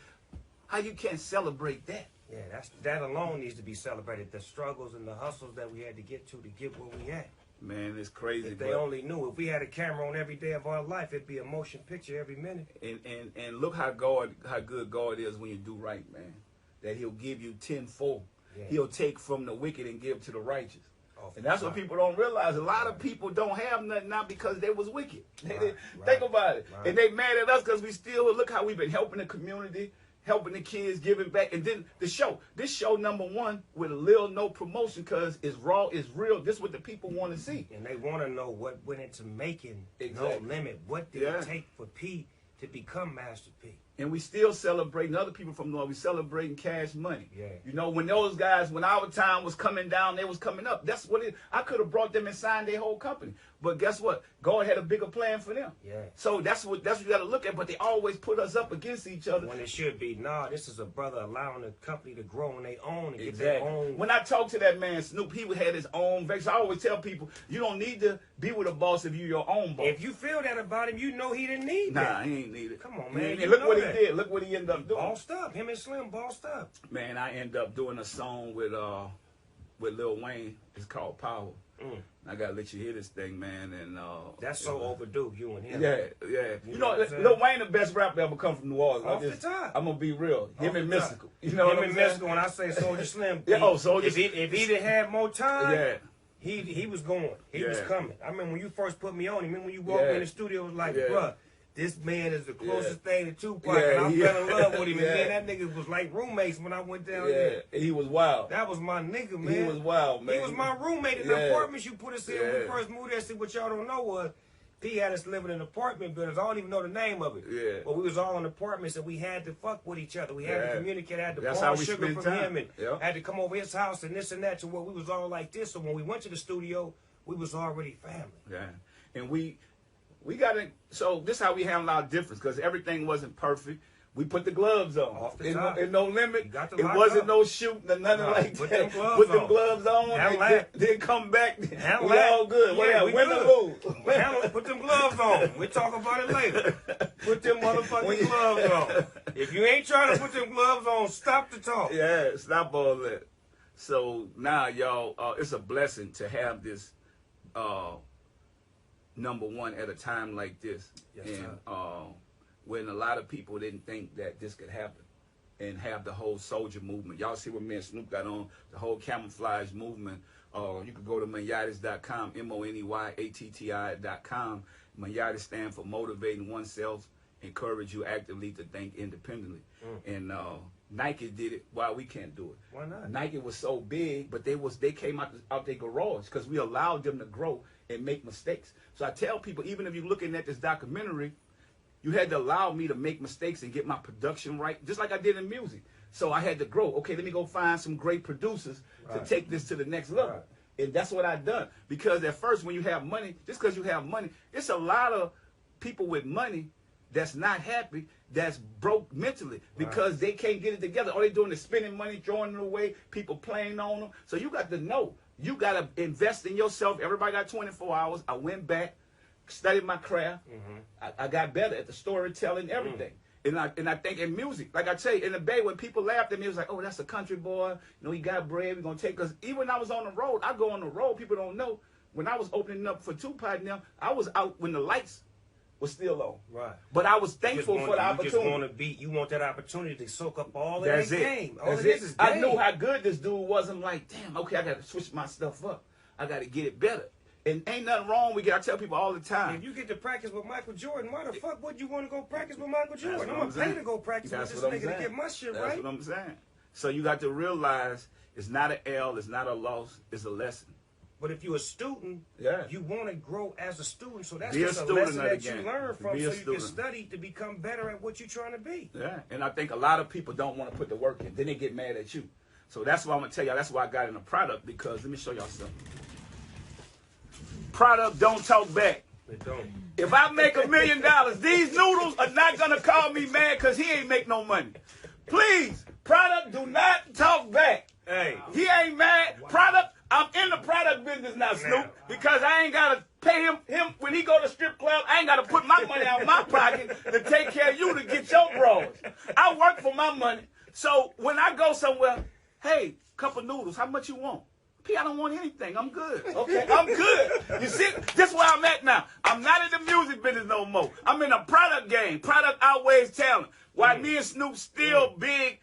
how you can't celebrate that? Yeah, that alone needs to be celebrated. The struggles and the hustles that we had to get where we at. Man, it's crazy. If they only knew. If we had a camera on every day of our life, it'd be a motion picture every minute. And look how good God is when you do right, man. That he'll give you tenfold. Yeah. He'll take from the wicked and give to the righteous. Oh, And that's what people don't realize. A lot of people don't have nothing now because they was wicked. Right, Think about it. Right. And they mad at us because we still, look how we've been helping the community, helping the kids, giving back. And then the show. This show #1 with a little no promotion because it's raw, it's real. This is what the people want to see. And they want to know what went into making Exactly. No Limit. What did it take for P to become Master P? And we still celebrating other people from North. We celebrating Cash Money. Yeah. You know, when those guys, when our time was coming down, they was coming up. That's what I could have brought them and signed their whole company. But guess what? God had a bigger plan for them. Yeah. So that's what you got to look at. But they always put us up against each other. When it should be, nah, this is a brother allowing the company to grow on their own and get their own. When I talked to that man, Snoop, he had his own vex. I always tell people, you don't need to be with a boss if you're your own boss. If you feel that about him, you know he didn't need that. Nah, he ain't need it. Come on, man. And look what he did. Look what he ended up doing. Bossed up. Him and Slim bossed up. Man, I end up doing a song with Lil Wayne. It's called Power. I gotta let you hear this thing, man. And that's so overdue, you and him. Yeah. You know Lil Wayne, the best rapper ever come from New Orleans. Off the top. I'm gonna be real. Him and Mystical. You know him what I'm and saying? Mystical. When I say Soulja Slim, Soulja. If he'd have had more time, yeah. he was going. He was coming. I remember when you first put me on. Remember when you walked me in the studio? It was like, bruh, this man is the closest thing to Tupac, and I fell in love with him. And then that nigga was like roommates when I went down there. He was wild. That was my nigga, man. He was wild, man. He was my roommate in the apartments you put us in when we first moved there. See, what y'all don't know was P had us living in an apartment buildings. I don't even know the name of it. Yeah. But we was all in apartments, and we had to fuck with each other. We had to communicate. I had to That's borrow how we sugar spent from time. him, and had to come over his house and this and that to where we was all like this. So when we went to the studio, we was already family. Yeah. And we got it. So this is how we handle our difference, because everything wasn't perfect. We put the gloves on. Off the top. In no limit. It wasn't no shooting or nothing like put that. Put them gloves on. Then come back. We all good. Yeah, we win or lose. Put them gloves on. We'll talk about it later. Put them motherfucking gloves on. If you ain't trying to put them gloves on, stop the talk. Yeah, stop all that. So now, y'all, it's a blessing to have this #1 at a time like this. Yes, and sir. When a lot of people didn't think that this could happen, and have the whole soldier movement. Y'all see what me and Snoop got on, the whole camouflage movement. You could go to Monyatis.com, MONEYATTI.com. Monyatis stand for motivating oneself, encourage you actively to think independently. And Nike did it. Why we can't do it? Why not? Nike was so big, but they came out their garage because we allowed them to grow and make mistakes. So I tell people, even if you're looking at this documentary, you had to allow me to make mistakes and get my production right, just like I did in music. So I had to grow. Okay, let me go find some great producers to take this to the next level. Right. And that's what I done. Because at first, when you have money, just because you have money, it's a lot of people with money that's not happy, that's broke mentally because they can't get it together. All they doing is spending money, throwing it away, people playing on them. So you got to know. You got to invest in yourself. Everybody got 24 hours. I went back, studied my craft. I got better at the storytelling, everything. And I think in music, like I tell you, in the Bay, when people laughed at me, it was like, oh, that's a country boy. You know, he got bread. We're going to take us. Even when I was on the road, I go on the road. People don't know. When I was opening up for Tupac now, I was out when the lights were still on. Right. But I was thankful for the opportunity. You want that opportunity to soak up all of That's that it. game. All That's of it. this is I game. knew how good this dude was. I'm like, damn, okay, I got to switch my stuff up. I got to get it better. And ain't nothing wrong with it. I tell people all the time. If you get to practice with Michael Jordan, why the fuck would you want to go practice with Michael Jordan? That's what I'm I'm going to pay saying. to go practice That's with what this I'm nigga to saying. get my shit That's right. what I'm saying. So you got to realize it's not an L, it's not a loss, it's a lesson. But if you're a student, you want to grow as a student. So that's Be a just a student lesson of the that you game. learn from Be so a you can student. study to become better at what you're trying to be. Yeah, and I think a lot of people don't want to put the work in. Then they get mad at you. So that's why I'm going to tell y'all, that's why I got in a product, because let me show y'all something. Product don't talk back. They don't. If I make $1 million, these noodles are not going to call me mad because he ain't make no money. Please, product, do not talk back. Hey. He ain't mad. Product, I'm in the product business now, Snoop, because I ain't got to pay him when he go to strip club. I ain't got to put my money out of my pocket to take care of you to get your bros. I work for my money. So when I go somewhere, hey, couple noodles, how much you want? P, I don't want anything. I'm good. Okay, I'm good. You see, this is where I'm at now. I'm not in the music business no more. I'm in a product game. Product outweighs talent. Why me and Snoop still big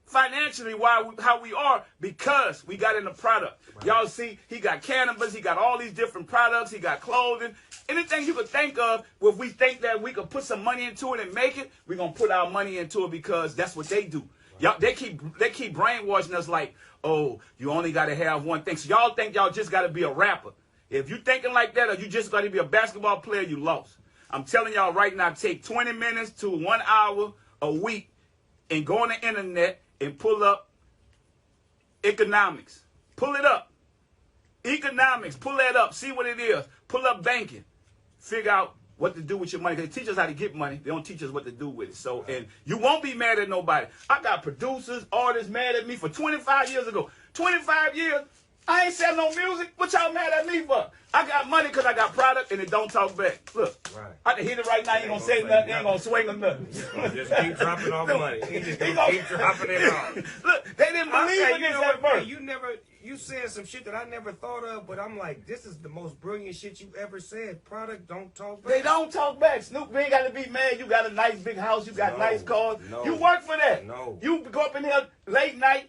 financially, how we are, because we got in the product. Y'all see, he got cannabis, he got all these different products, he got clothing. Anything you could think of, if we think that we could put some money into it and make it, we're going to put our money into it because that's what they do. Y'all, they keep brainwashing us like, oh, you only got to have one thing. So y'all think y'all just got to be a rapper. If you thinking like that, or you just got to be a basketball player, you lost. I'm telling y'all right now, take 20 minutes to 1 hour a week and go on the internet and pull up economics. Pull it up. Economics. Pull that up. See what it is. Pull up banking. Figure out what to do with your money. They teach us how to get money. They don't teach us what to do with it. So, and you won't be mad at nobody. I got producers, artists mad at me for 25 years ago. 25 years, I ain't selling no music. What y'all mad at me for? I got money because I got product and it don't talk back. Look, Right. I can hit it right now. Ain't gonna say nothing. Ain't gonna swing or nothing. Just keep dropping off money. He just keep dropping it off. Look, they didn't believe in this at first. You said some shit that I never thought of, but I'm like, this is the most brilliant shit you ever said. Product don't talk back. They don't talk back. Snoop, you ain't got to be mad. You got a nice big house. You got nice cars. No. You work for that. No. You go up in here late night,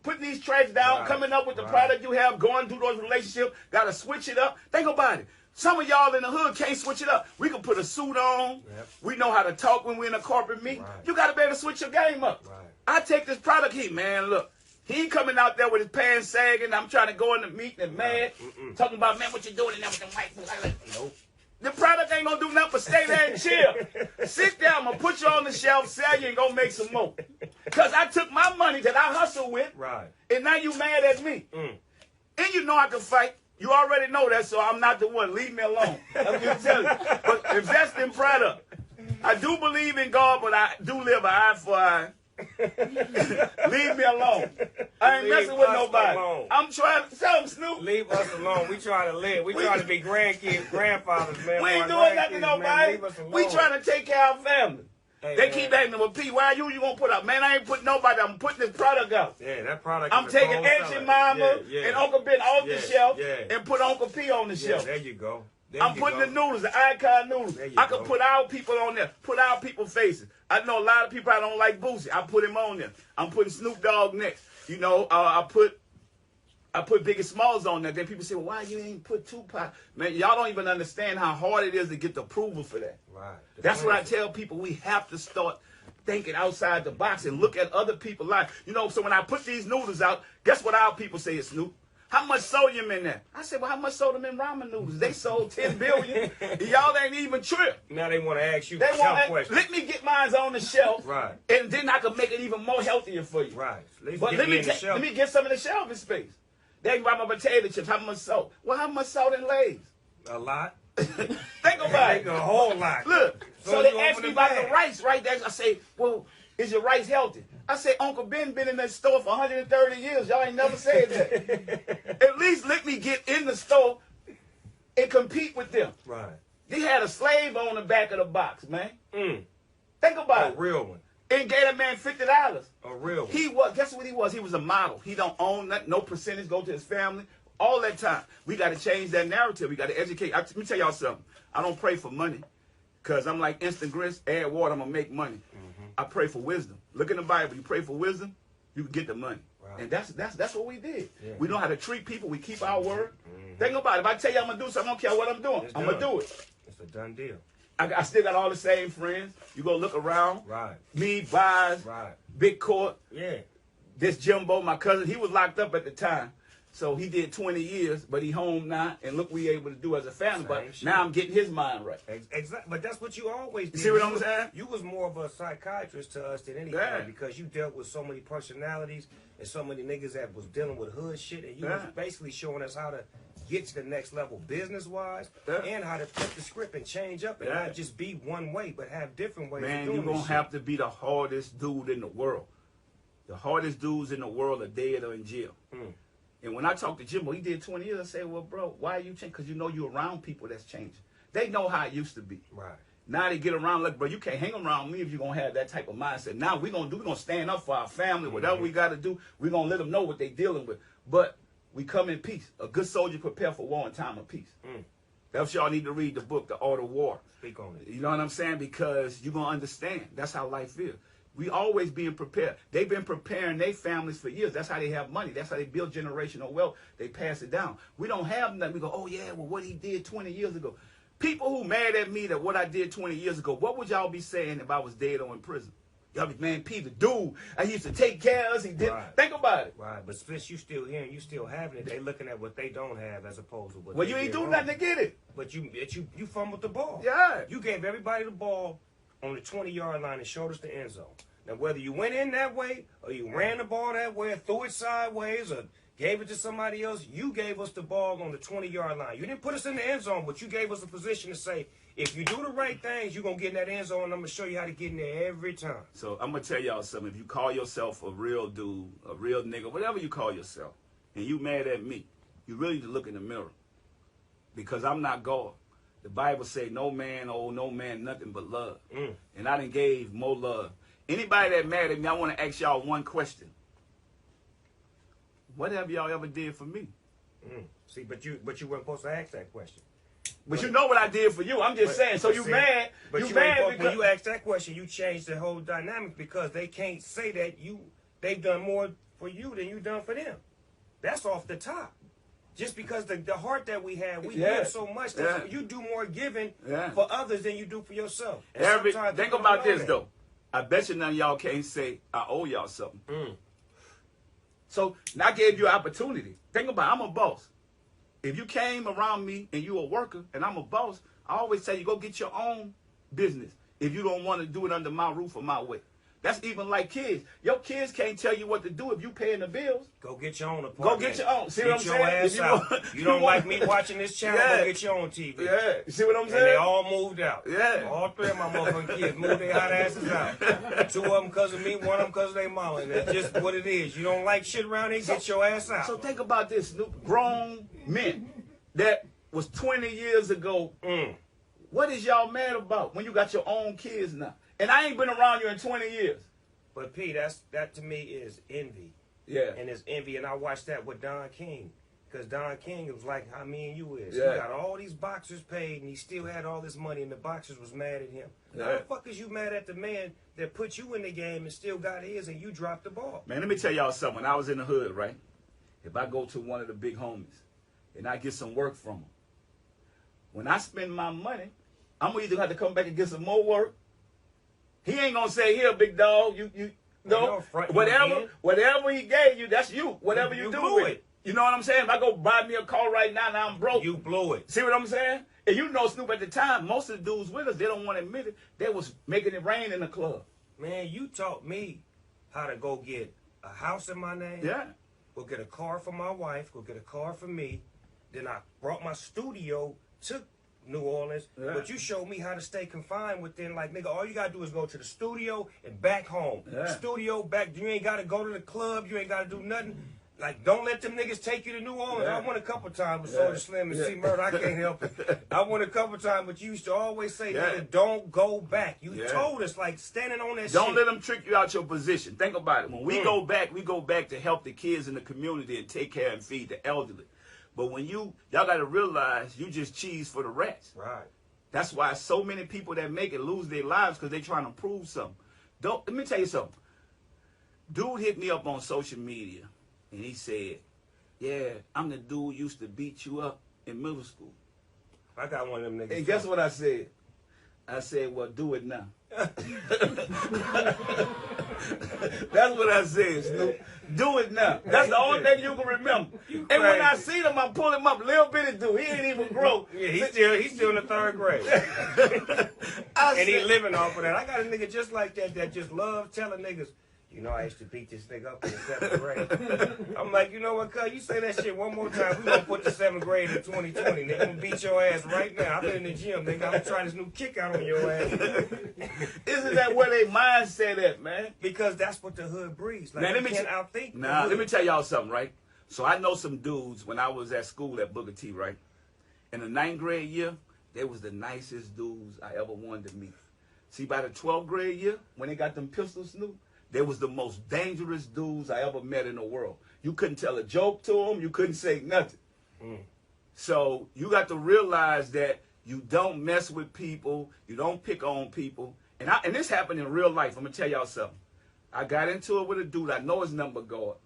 putting these tracks down, coming up with the product you have, going through those relationships, got to switch it up. Think about it. Some of y'all in the hood can't switch it up. We can put a suit on. Yep. We know how to talk when we're in a corporate meeting. Right. You got to be able to switch your game up. Right. I take this product here, man, look. He ain't coming out there with his pants sagging. I'm trying to go in the meeting and mad. Talking about, man, what you doing in there with them white folks? Like, nope. The product ain't going to do nothing but stay there and chill. Sit down. I'm going to put you on the shelf, sell you, and go make some more. Because I took my money that I hustle with, and now you mad at me. And you know I can fight. You already know that, so I'm not the one. Leave me alone. I'm just telling you. But invest in product. I do believe in God, but I do live an eye for eye. Leave me alone. I ain't messing with nobody. Alone. I'm trying to tell him, Snoop. Leave us alone. We trying to live. We trying to be grandkids, grandfathers, man. We ain't doing nothing to nobody. We trying to take care of our family. Hey, they keep asking them, P, why you gonna put up? Man, I ain't putting nobody. I'm putting this product out. Yeah, that product. I'm taking Auntie Mama and Uncle Ben off the shelf and put Uncle P on the shelf. There you go. I'm putting the noodles, the icon noodles. I can put our people on there, put our people faces. I know a lot of people I don't like Boosie. I put him on there. I'm putting Snoop Dogg next. You know, I put Biggie Smalls on there. Then people say, well, why you ain't put Tupac? Man, y'all don't even understand how hard it is to get the approval for that. Right. That's what I tell people. We have to start thinking outside the box and look at other people's life. You know, so when I put these noodles out, guess what our people say is Snoop? How much sodium in there? I said, well, how much sodium in ramen noodles? They sold 10 billion. Y'all ain't even tripped. Now they want to ask you questions. Let me get mine on the shelf. Right. And then I can make it even more healthier for you. Right. But let me get some of the shelving space. They buy my potato chips. How much salt? Well, how much salt in Lay's? A lot. Think about it. A whole lot. Look. So they asked me about the rice right there. I say, well, is your rice healthy? I say, Uncle Ben been in that store for 130 years. Y'all ain't never said that. At least let me get in the store and compete with them. Right. They had a slave on the back of the box, man. Think about it. A real one. And gave that man $50. A real one. He was, guess what he was? He was a model. He don't own nothing, no percentage go to his family. All that time. We got to change that narrative. We got to educate. Let me tell y'all something. I don't pray for money because I'm like instant grits, add water, I'm going to make money. I pray for wisdom. Look in the Bible. You pray for wisdom, you can get the money. Right. And that's what we did. Yeah. We know how to treat people. We keep our word. Think about it. If I tell you I'm going to do something, I don't care what I'm doing. I'm going to do it. It's a done deal. I still got all the same friends. You go look around. Right. Me, Vaz, Big Court. Yeah. This Jimbo, my cousin, he was locked up at the time. So he did 20 years, but he home now, and look what we able to do as a family. But now I'm getting his mind right. Exactly. But that's what you always did. See what I'm saying? You was more of a psychiatrist to us than anything because you dealt with so many personalities and so many niggas that was dealing with hood shit, and you was basically showing us how to get to the next level business-wise and how to flip the script and change up and not just be one way, but have different ways of doing Man, you're going to have to be the hardest dude in the world. The hardest dudes in the world are dead or in jail. And when I talk to Jimbo, he did 20 years, I say, well, bro, why are you changing? Because you know you're around people that's changing. They know how it used to be. Right. Now they get around, like, bro, you can't hang around me if you're going to have that type of mindset. Now we're going to stand up for our family. Whatever we got to do, we're going to let them know what they're dealing with. But we come in peace. A good soldier prepare for war in time of peace. That's y'all need to read the book, The Art of War. Speak on it. You know what I'm saying? Because you're going to understand. That's how life is. We always being prepared. They've been preparing their families for years. That's how they have money. That's how they build generational wealth. They pass it down. We don't have nothing. We go, oh, yeah, well, what he did 20 years ago. People who mad at me that what I did 20 years ago, what would y'all be saying if I was dead or in prison? Y'all be, man, P, the dude, I used to take care of us. He did. Think about it. Right, but since you still here and you still having it, they looking at what they don't have as opposed to what well, you ain't do nothing to get it. But you fumbled the ball. Yeah. You gave everybody the ball on the 20-yard line and showed us the end zone. Now, whether you went in that way or you ran the ball that way or threw it sideways or gave it to somebody else, you gave us the ball on the 20-yard line. You didn't put us in the end zone, but you gave us a position to say, if you do the right things, you're going to get in that end zone, and I'm going to show you how to get in there every time. So I'm going to tell y'all something. If you call yourself a real dude, a real nigga, whatever you call yourself, and you mad at me, you really need to look in the mirror. Because I'm not God. The Bible say no man, no man, nothing but love. And I done gave more love. Anybody that mad at me, I want to ask y'all one question. What have y'all ever did for me? See, but you weren't supposed to ask that question. But you know what I did for you. I'm just saying. So you mad. But you mad because when you ask that question, you change the whole dynamic because they can't say that they've done more for you than you done for them. That's off the top. Just because the heart that we have, we give so much that you do more giving for others than you do for yourself. Think about this though. I bet you none of y'all can't say I owe y'all something. So I gave you an opportunity. Think about it, I'm a boss. If you came around me and you a worker and I'm a boss, I always say you go get your own business if you don't want to do it under my roof or my way. That's even like kids. Your kids can't tell you what to do if you paying the bills. Go get your own apartment. Go get your own. See what I'm saying? Ass out. You don't like me watching this channel, go get your own TV. Yeah. You see what I'm saying? And they all moved out. Yeah. All three of my motherfucking kids moved their hot asses out. 2 of them because of me, 1 of them because of their mama. And that's just what it is. You don't like shit around here, get your ass out. So think about this, Snoop. Grown men that was 20 years ago. What is y'all mad about when you got your own kids now? And I ain't been around you in 20 years. But P, that to me is envy. Yeah. And it's envy. And I watched that with Don King. Because Don King, it was like how me and you is. Yeah. He got all these boxers paid and he still had all this money and the boxers was mad at him. Yeah. How the fuck is you mad at the man that put you in the game and still got his and you dropped the ball? Man, let me tell y'all something. When I was in the hood, right? If I go to one of the big homies and I get some work from them, when I spend my money, I'm going to either have to come back and get some more work. He ain't gonna say, here, big dog, you know, whatever he gave you, that's you. Whatever you do with it. You know what I'm saying? If I go buy me a car right now and I'm broke. You blew it. See what I'm saying? And you know Snoop at the time, most of the dudes with us, they don't want to admit it. They was making it rain in the club. Man, you taught me how to go get a house in my name. Yeah. Go get a car for my wife. Go get a car for me. Then I brought my studio to New Orleans, but you showed me how to stay confined within, like, nigga, all you gotta do is go to the studio and back home. Studio, back, you ain't gotta go to the club, you ain't gotta do nothing. Like, don't let them niggas take you to New Orleans. I went a couple times with Soulja Slim and C Murder, I can't help it. I went a couple times, but you used to always say, nigga, don't go back. You told us, like, standing on that shit. Don't let them trick you out your position. Think about it. When we go back to help the kids in the community and take care and feed the elderly. But when y'all got to realize you just cheese for the rats. Right. That's why so many people that make it lose their lives because they trying to prove something. Let me tell you something. Dude hit me up on social media and he said, yeah, I'm the dude who used to beat you up in middle school. I got one of them niggas. And guess what I said? I said, well, do it now. That's what I said, Snoop. Do it now. That's the only thing you can remember. And when I see him, I pull him up. Little bitty dude. He ain't even grow. Yeah, he's still in the 3rd grade. And he living off of that. I got a nigga just like that just loves telling niggas, you know, I used to beat this nigga up in the 7th grade. I'm like, you know what, cuz, you say that shit one more time, we gonna put the 7th grade in 2020. Nigga, I'm gonna beat your ass right now. I've been in the gym, nigga. I'm gonna try this new kick out on your ass. Isn't that where they mindset at, man? Because that's what the hood breeds. Like, man, you can't outthink the hood. Let me tell y'all something, right? So I know some dudes when I was at school at Booker T, right? In the 9th grade year, they was the nicest dudes I ever wanted to meet. See, by the 12th grade year, when they got them pistols, Snoop, they was the most dangerous dudes I ever met in the world. You couldn't tell a joke to them. You couldn't say nothing. So you got to realize that you don't mess with people. You don't pick on people. And this happened in real life. I'm going to tell y'all something. I got into it with a dude. I know his number guard.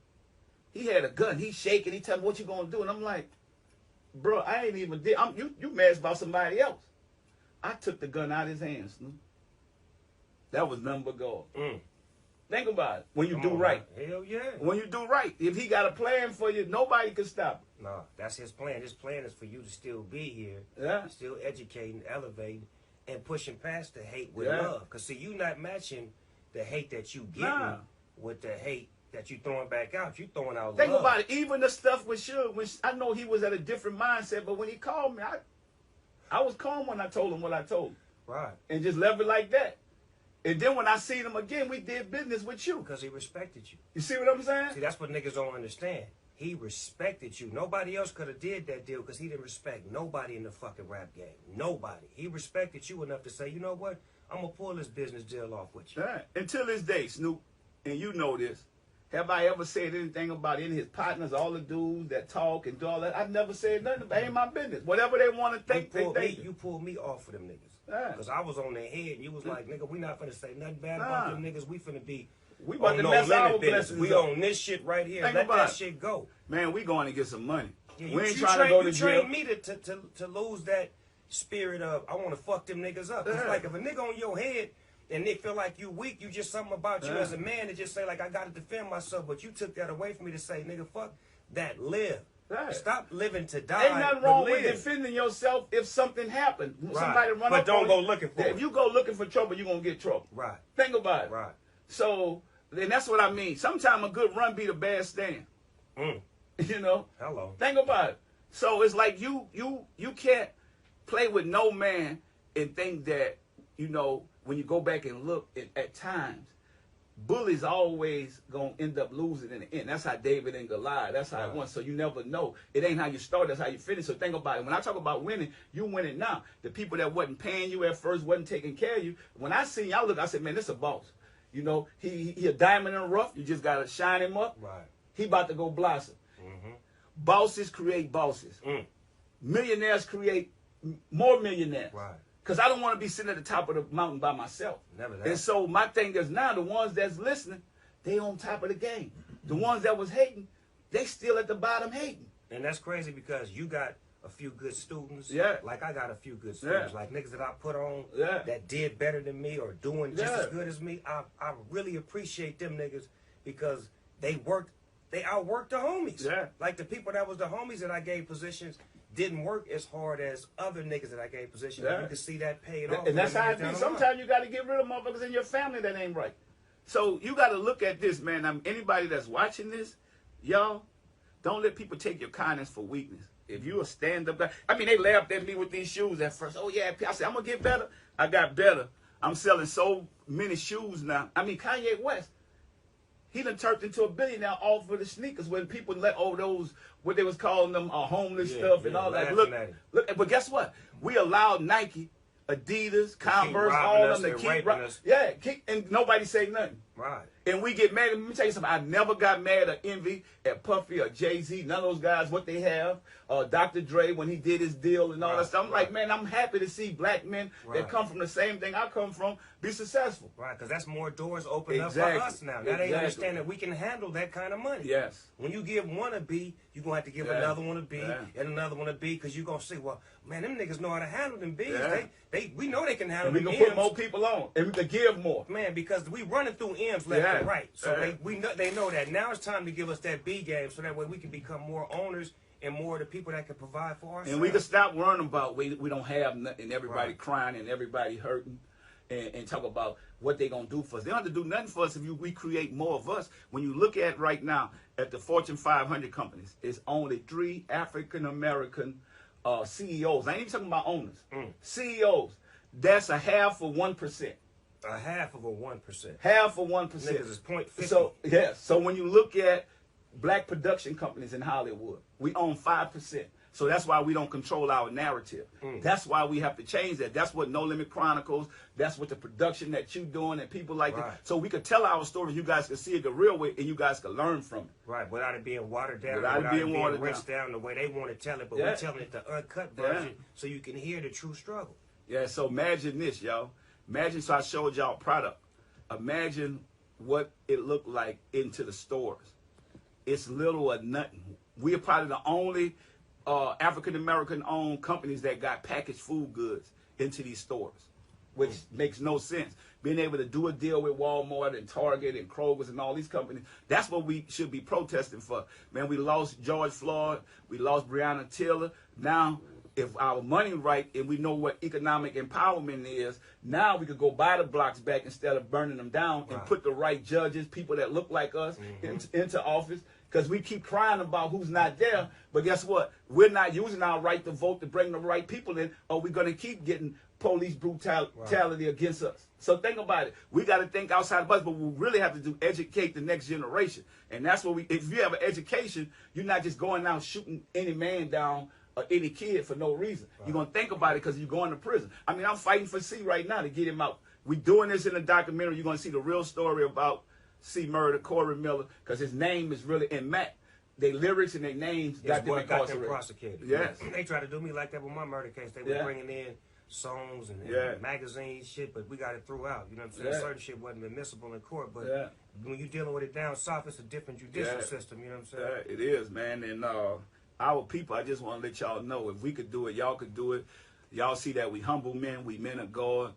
He had a gun. He's shaking. He tell me, what you going to do? And I'm like, bro, I ain't even did. You mad about somebody else. I took the gun out of his hands. That was number guard. Think about it. When you do right. Hell yeah. When you do right. If he got a plan for you, nobody can stop it. No, that's his plan. His plan is for you to still be here. Yeah. Still educating, elevating, and pushing past the hate with love. Because, see, you not matching the hate that you getting with the hate that you throwing back out. You throwing out Think love. about it. Even the stuff with Suge, which I know he was at a different mindset, but when he called me, I was calm when I told him what I told him. Right. And just left it like that. And then when I seen him again, we did business with you. Because he respected you. You see what I'm saying? See, that's what niggas don't understand. he respected you. Nobody else could have did that deal because he didn't respect nobody in the fucking rap game. Nobody. He respected you enough to say, you know what? I'm going to pull this business deal off with you. Right. Until this day, Snoop, and you know this, have I ever said anything about any of his partners, all the dudes that talk and do all that? I've never said nothing. It ain't my business. Whatever they want to think, you pulled me off of them niggas. Yeah. Because I was on their head and you was like, nigga, we not finna say nothing bad about them niggas. We finna be we about to no mess our limit business. blessings We up. on this shit right here. Think Let about that it. shit go. Man, we going to get some money. Yeah, we ain't trying to go to jail. You trained me to lose that spirit of, I want to fuck them niggas up. It's like if a nigga on your head and they feel like you weak, you just something about you as a man to just say like, I got to defend myself. But you took that away from me to say, nigga, fuck that, live. Right. Stop living to die. Ain't nothing wrong with defending yourself if something happened. Right. Somebody run but up don't on go you. looking for it. If you go looking for trouble, you're going to get trouble. Right. Think about it. Right. So, and that's what I mean. Sometimes a good run beat a bad stand. You know? Hello. Think about it. So it's like you can't play with no man and think that, you know, when you go back and look at times, bullies always gonna end up losing in the end. That's how David and Goliath. That's how it went. So you never know. It ain't how you start. That's how you finish. So think about it. When I talk about winning, you winning now. The people that wasn't paying you at first, wasn't taking care of you. When I seen y'all look, I said, man, this a boss. You know, he a diamond in the rough. You just gotta shine him up. Right. He about to go blossom. Bosses create bosses. Millionaires create more millionaires. Right. Because I don't want to be sitting at the top of the mountain by myself. Never that. And so my thing is now the ones that's listening, they on top of the game. The ones that was hating, they still at the bottom hating. And that's crazy because you got a few good students. Yeah. Like I got a few good students. Like niggas that I put on that did better than me or doing just as good as me. I really appreciate them niggas because they outworked the homies. Yeah. Like the people that was the homies that I gave positions didn't work as hard as other niggas that I gave positions. Yeah. You can see that paid off. And that's how it be. Sometimes you got to get rid of motherfuckers in your family that ain't right. So you got to look at this, man. Anybody that's watching this, y'all, don't let people take your kindness for weakness. If you a stand-up guy, I mean, they laughed at me with these shoes at first. Oh, yeah, I said, I'm going to get better. I got better. I'm selling so many shoes now. I mean, Kanye West, he done turned into a billionaire off of the sneakers when people let those, what they was calling them, homeless stuff and all that. Look, but guess what? We allowed Nike, Adidas, Converse, all of them to keep us. Yeah, and nobody say nothing. Right. And we get mad. Let me tell you something. I never got mad or envy at Puffy or Jay-Z. None of those guys, what they have. Dr. Dre, when he did his deal and all that stuff. I'm like, man, I'm happy to see black men that come from the same thing I come from be successful. Right, because that's more doors open up for us now. Now they understand that we can handle that kind of money. Yes. When you give one a B, you're going to have to give another one a B and another one a B because you're going to say, well, man, them niggas know how to handle them B's. We know they can handle them M's. We can put more people on and we can give more. Man, because we running through M's left and right. So they know that. Now it's time to give us that B game so that way we can become more owners and more of the people that can provide for ourselves. And we can stop worrying about we don't have nothing, everybody crying and everybody hurting and talk about what they going to do for us. They don't have to do nothing for us if we create more of us. When you look at right now at the Fortune 500 companies, it's only 3 African-American CEOs. I ain't even talking about owners. CEOs. That's a half of 1%. A half of a 1%. Half of 1%. Niggas is 0.50. So, so when you look at black production companies in Hollywood, we own 5%. So that's why we don't control our narrative. That's why we have to change that. That's what No Limit Chronicles, that's what the production that you doing and people like that. So we could tell our stories, you guys can see it the real way and you guys can learn from it. Right, without it being watered down, without it being watered rinsed down the way they want to tell it, but we're telling it the uncut version so you can hear the true struggle. Yeah, so imagine this, y'all. Imagine, so I showed y'all product. Imagine what it looked like into the stores. It's little or nothing. We're probably the only African-American owned companies that got packaged food goods into these stores, which makes no sense. Being able to do a deal with Walmart and Target and Kroger's and all these companies, that's what we should be protesting for. Man, we lost George Floyd. We lost Breonna Taylor. Now, if our money right and we know what economic empowerment is, now we could go buy the blocks back instead of burning them down and put the right judges, people that look like us, into office. Because we keep crying about who's not there, but guess what? We're not using our right to vote to bring the right people in, or we're going to keep getting police brutality against us. So think about it. We got to think outside the box, but we really have to do educate the next generation. And that's what if you have an education, you're not just going out shooting any man down or any kid for no reason. Right. You're going to think about it because you're going to prison. I mean, I'm fighting for C right now to get him out. We're doing this in a documentary. You're going to see the real story about C murder, Corey Miller, because his name is really in Matt. Their lyrics and their names got them prosecuted. Yes. They tried to do me like that with my murder case. They were bringing in songs and magazines, shit, but we got it threw out. You know what I'm saying? Yeah. Certain shit wasn't admissible in court, but when you're dealing with it down south, it's a different judicial system. You know what I'm saying? Yeah, it is, man. And our people, I just want to let y'all know, if we could do it, y'all could do it. Y'all see that we humble men, we men of God.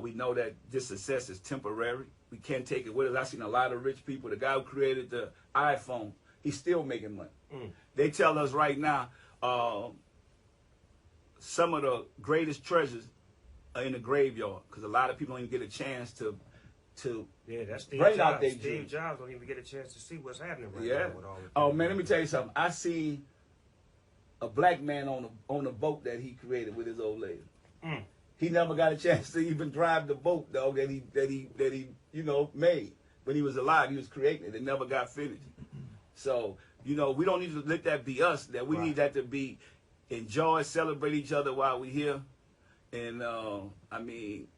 We know that this success is temporary. We can't take it with us. I've seen a lot of rich people. The guy who created the iPhone, he's still making money. They tell us right now, some of the greatest treasures are in the graveyard because a lot of people don't even get a chance to that's Steve bring Jobs. out their Steve dreams. Jobs don't even get a chance to see what's happening right Yeah. now with all the Oh man, let me tell you something. I see a black man on a boat that he created with his old lady. He never got a chance to even drive the boat, dog, that he made when he was alive. He was creating it. It never got finished. So, we don't need to let that be us. That we need that to be enjoy, celebrate each other while we're here. And I mean,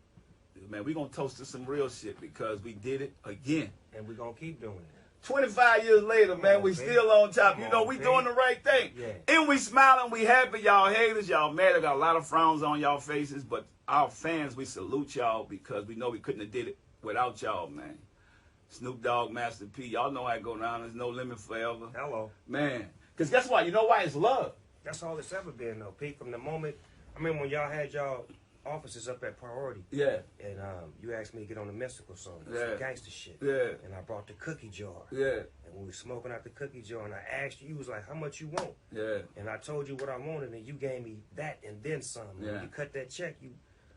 man, we're gonna toast to some real shit because we did it again. And we're gonna keep doing it. 25 years later, man, we still on top. We doing the right thing. Yeah. And we smiling, we happy. Y'all haters, y'all mad. I got a lot of frowns on y'all faces, but our fans, we salute y'all because we know we couldn't have did it without y'all, man. Snoop Dogg, Master P, y'all know how it go down. There's no limit forever. Hello. Man, because guess what? You know why? It's love. That's all it's ever been, though, Pete. From the moment, I mean, when y'all had y'all offices up at Priority. Yeah. And you asked me to get on the mystical song. Yeah. Some gangster shit. Yeah. And I brought the cookie jar. Yeah. And when we were smoking out the cookie jar, and I asked you, you was like, how much you want? Yeah. And I told you what I wanted, and you gave me that and then some. Yeah. When you cut that check, you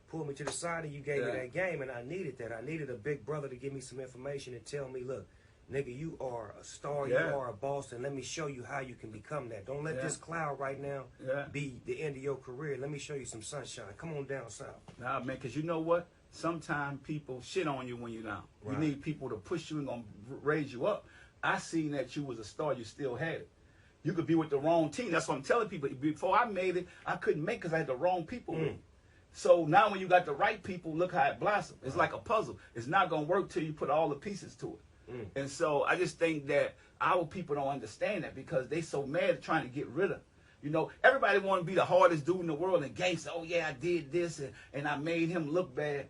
pulled me to the side, and you gave me that game, and I needed that. I needed a big brother to give me some information and tell me, look, nigga, you are a star, you are a boss, and let me show you how you can become that. Don't let this cloud right now be the end of your career. Let me show you some sunshine. Come on down south. Nah, man, because you know what? Sometimes people shit on you when you're down. Right. You need people to push you and gonna raise you up. I seen that you was a star, you still had it. You could be with the wrong team. That's what I'm telling people. Before I made it, I couldn't make because I had the wrong people with me. So now when you got the right people, look how it blossomed. It's like a puzzle. It's not going to work till you put all the pieces to it. And so I just think that our people don't understand that because they so mad at trying to get rid of. Everybody want to be the hardest dude in the world and gangster. Oh, yeah, I did this and I made him look bad.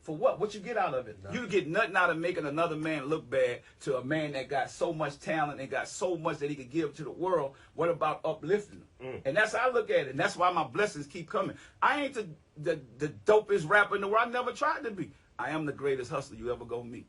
For what? What you get out of it? You get nothing out of making another man look bad to a man that got so much talent and got so much that he could give to the world. What about uplifting them? And that's how I look at it. And that's why my blessings keep coming. I ain't the dopest rapper in the world. I never tried to be. I am the greatest hustler you ever go meet.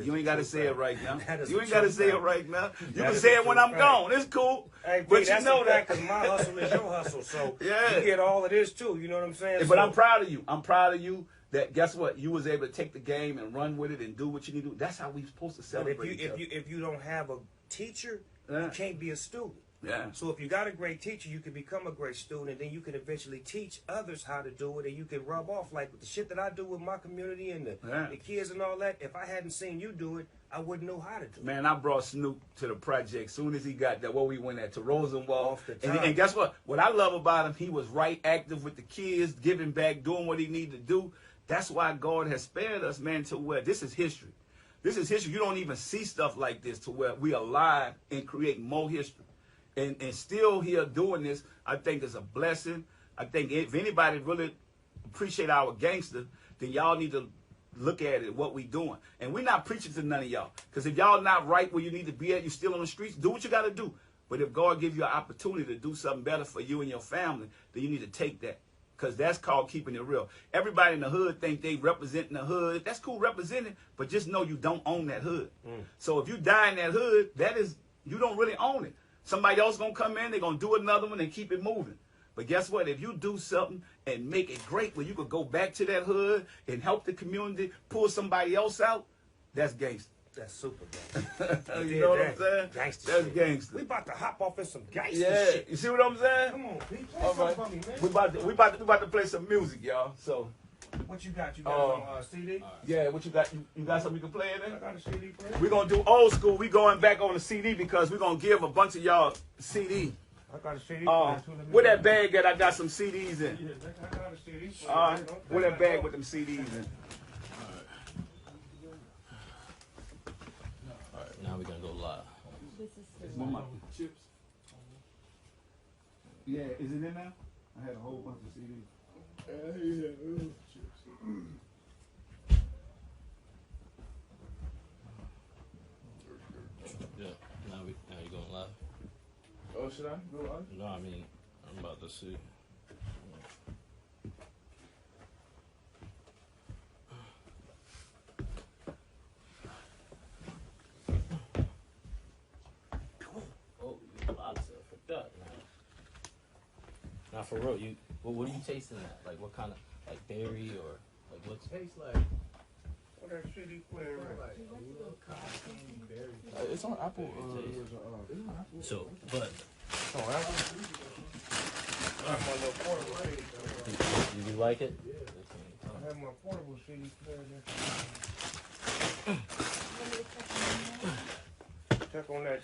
You ain't got to say it right now. You ain't got to say it right now. You can say it when I'm gone. It's cool. Hey, but you know that because my hustle is your hustle. So you get all of this too. You know what I'm saying? But I'm proud of you. I'm proud of you. That guess what? You was able to take the game and run with it and do what you need to do. That's how we supposed to celebrate. If you don't have a teacher, you can't be a student. Yeah. So if you got a great teacher, you can become a great student, and then you can eventually teach others how to do it, and you can rub off like with the shit that I do with my community and the kids and all that. If I hadn't seen you do it, I wouldn't know how to do it. Man, I brought Snoop to the project soon as he got there. Where we went at to Rosenwald. And guess what? What I love about him, he was right active with the kids, giving back, doing what he needed to do. That's why God has spared us, man, to where this is history. This is history. You don't even see stuff like this to where we are alive and create more history. And still here doing this, I think is a blessing. I think if anybody really appreciate our gangster, then y'all need to look at it, what we doing. And we're not preaching to none of y'all. Because if y'all not right where you need to be at, you still on the streets, do what you got to do. But if God gives you an opportunity to do something better for you and your family, then you need to take that. Because that's called keeping it real. Everybody in the hood think they representing the hood. That's cool representing, but just know you don't own that hood. So if you die in that hood, you don't really own it. Somebody else going to come in, they're going to do another one and keep it moving. But guess what? If you do something and make it great where you could go back to that hood and help the community, pull somebody else out, that's gangster. That's super gangster. You know what I'm saying? Gangster That's shit. gangster. We about to hop off in some gangster Yeah, shit. you see what I'm saying? Come on, Pete. Play All something right, for me, man. we about to play some music, y'all. So What you got? You got on CD? yeah, what you got? You got something you can play it in? I got a CD player. We're gonna do old school. We going back on the CD because we're gonna give a bunch of y'all CD. I got a CD player too. Where that bag at? I got some CDs in. Yeah, I got a CD player. All right, where that bag with them CDs in? Now we're gonna go live. This is It's the one of my chips. Yeah, is it in there? I had a whole bunch of CDs. Yeah. Now you going live? Oh, should I go on? No, I mean I'm about to see. Oh, you live so fucked up now. Now for real, what are you tasting at? Like what kind of like berry or like what's Tastes like What that CD player at? it's on Apple. so but Oh, Apple? I have my little portable CD player. you like it? I have my portable CD player there. Check on that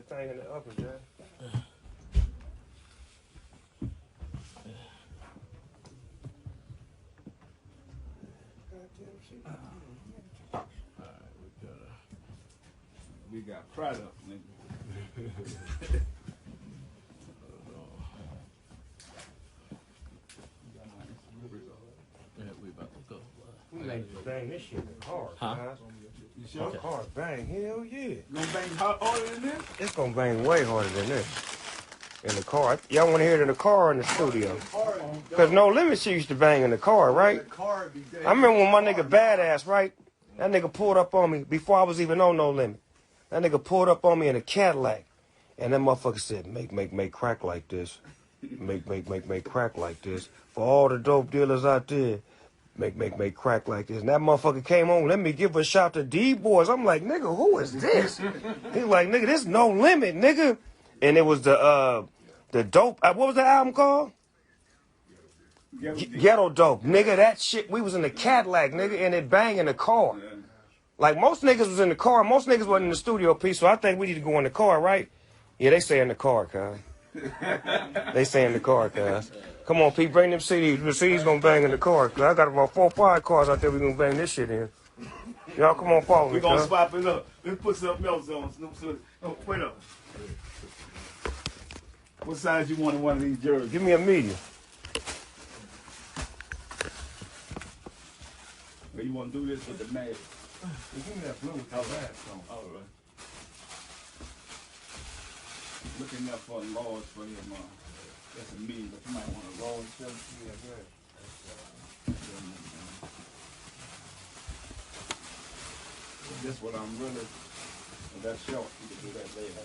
thing in the oven, Jack. We got product, nigga. Yeah, we about to go. We like to bang this shit in the car, Huh? guys. You sure? My car bang, hell yeah. You gonna bang harder than this? It's gonna bang way harder than this. In the car. Y'all wanna hear it in the car or in the studio? Cause No Limit shit used to bang in the car, right? I remember when my nigga Badass, right? That nigga pulled up on me before I was even on No Limit. That nigga pulled up on me in a Cadillac. And that motherfucker said, make crack like this. Make crack like this. For all the dope dealers out there, make crack like this. And that motherfucker came on, let me give a shout to D-Boys. I'm like, nigga, who is this? He's like, nigga, this No Limit, nigga. And it was the dope, what was the album called? Ghetto Dope. Nigga, that shit, we was in the Cadillac, nigga, and it bang in the car. Like, most niggas was in the car. Most niggas wasn't in the studio piece, so I think we need to go in the car, right? Yeah, they say in the car, cuz. They say in the car, cuz. Come on, Pete, bring them CDs. The CDs gonna bang in the car. Cause I got about 4 or 5 cars out there we gonna bang this shit in. Y'all come on, follow me, We gonna cuz. swap it up. Let's put something else on. Snoop. Oh, wait up. What size you want in one of these jerseys? Give me a medium. Or you want to do this with the mask? Give me that blue with that mask on. All right. Looking up for a large for him. That's a medium, but you might want a large too. Yeah, good. This what I'm really. That's short. You can do that later.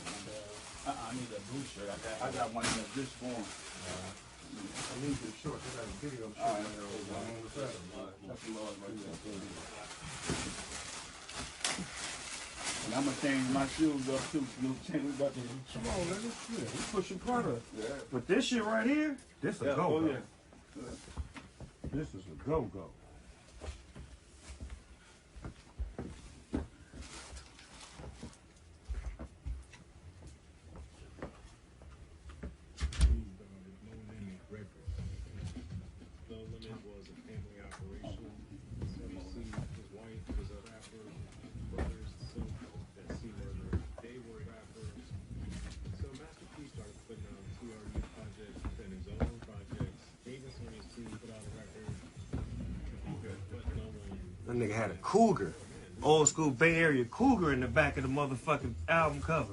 I need a blue shirt. I got one in this form. I need the shorts. I got a video shoot. All right. That's a large right there. And I'm gonna change my shoes up too. Change about to. Come on, nigga. Yeah, we pushing product. Yeah. But this shit right here, this a Yeah, go-go. oh, yeah. This is a go-go. That nigga had a cougar. Old school Bay Area cougar in the back of the motherfucking album cover.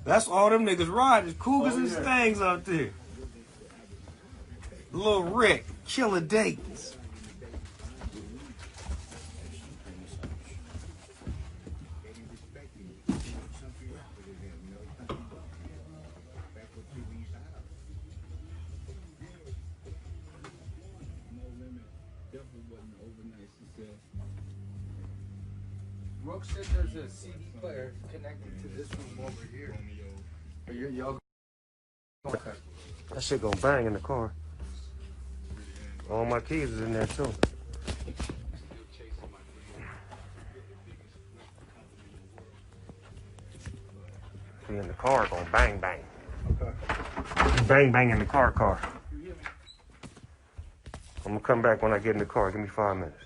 That's all them niggas ride is cougars and Stangs out there. Lil Rick, Killer Dayton's. Rook said there's a CD player connected to this room over here. But y'all. Okay. That shit gonna bang in the car. All my keys is in there too. Be in the car gonna bang bang. Okay. Bang bang in the car. I'm gonna come back when I get in the car. Give me 5 minutes.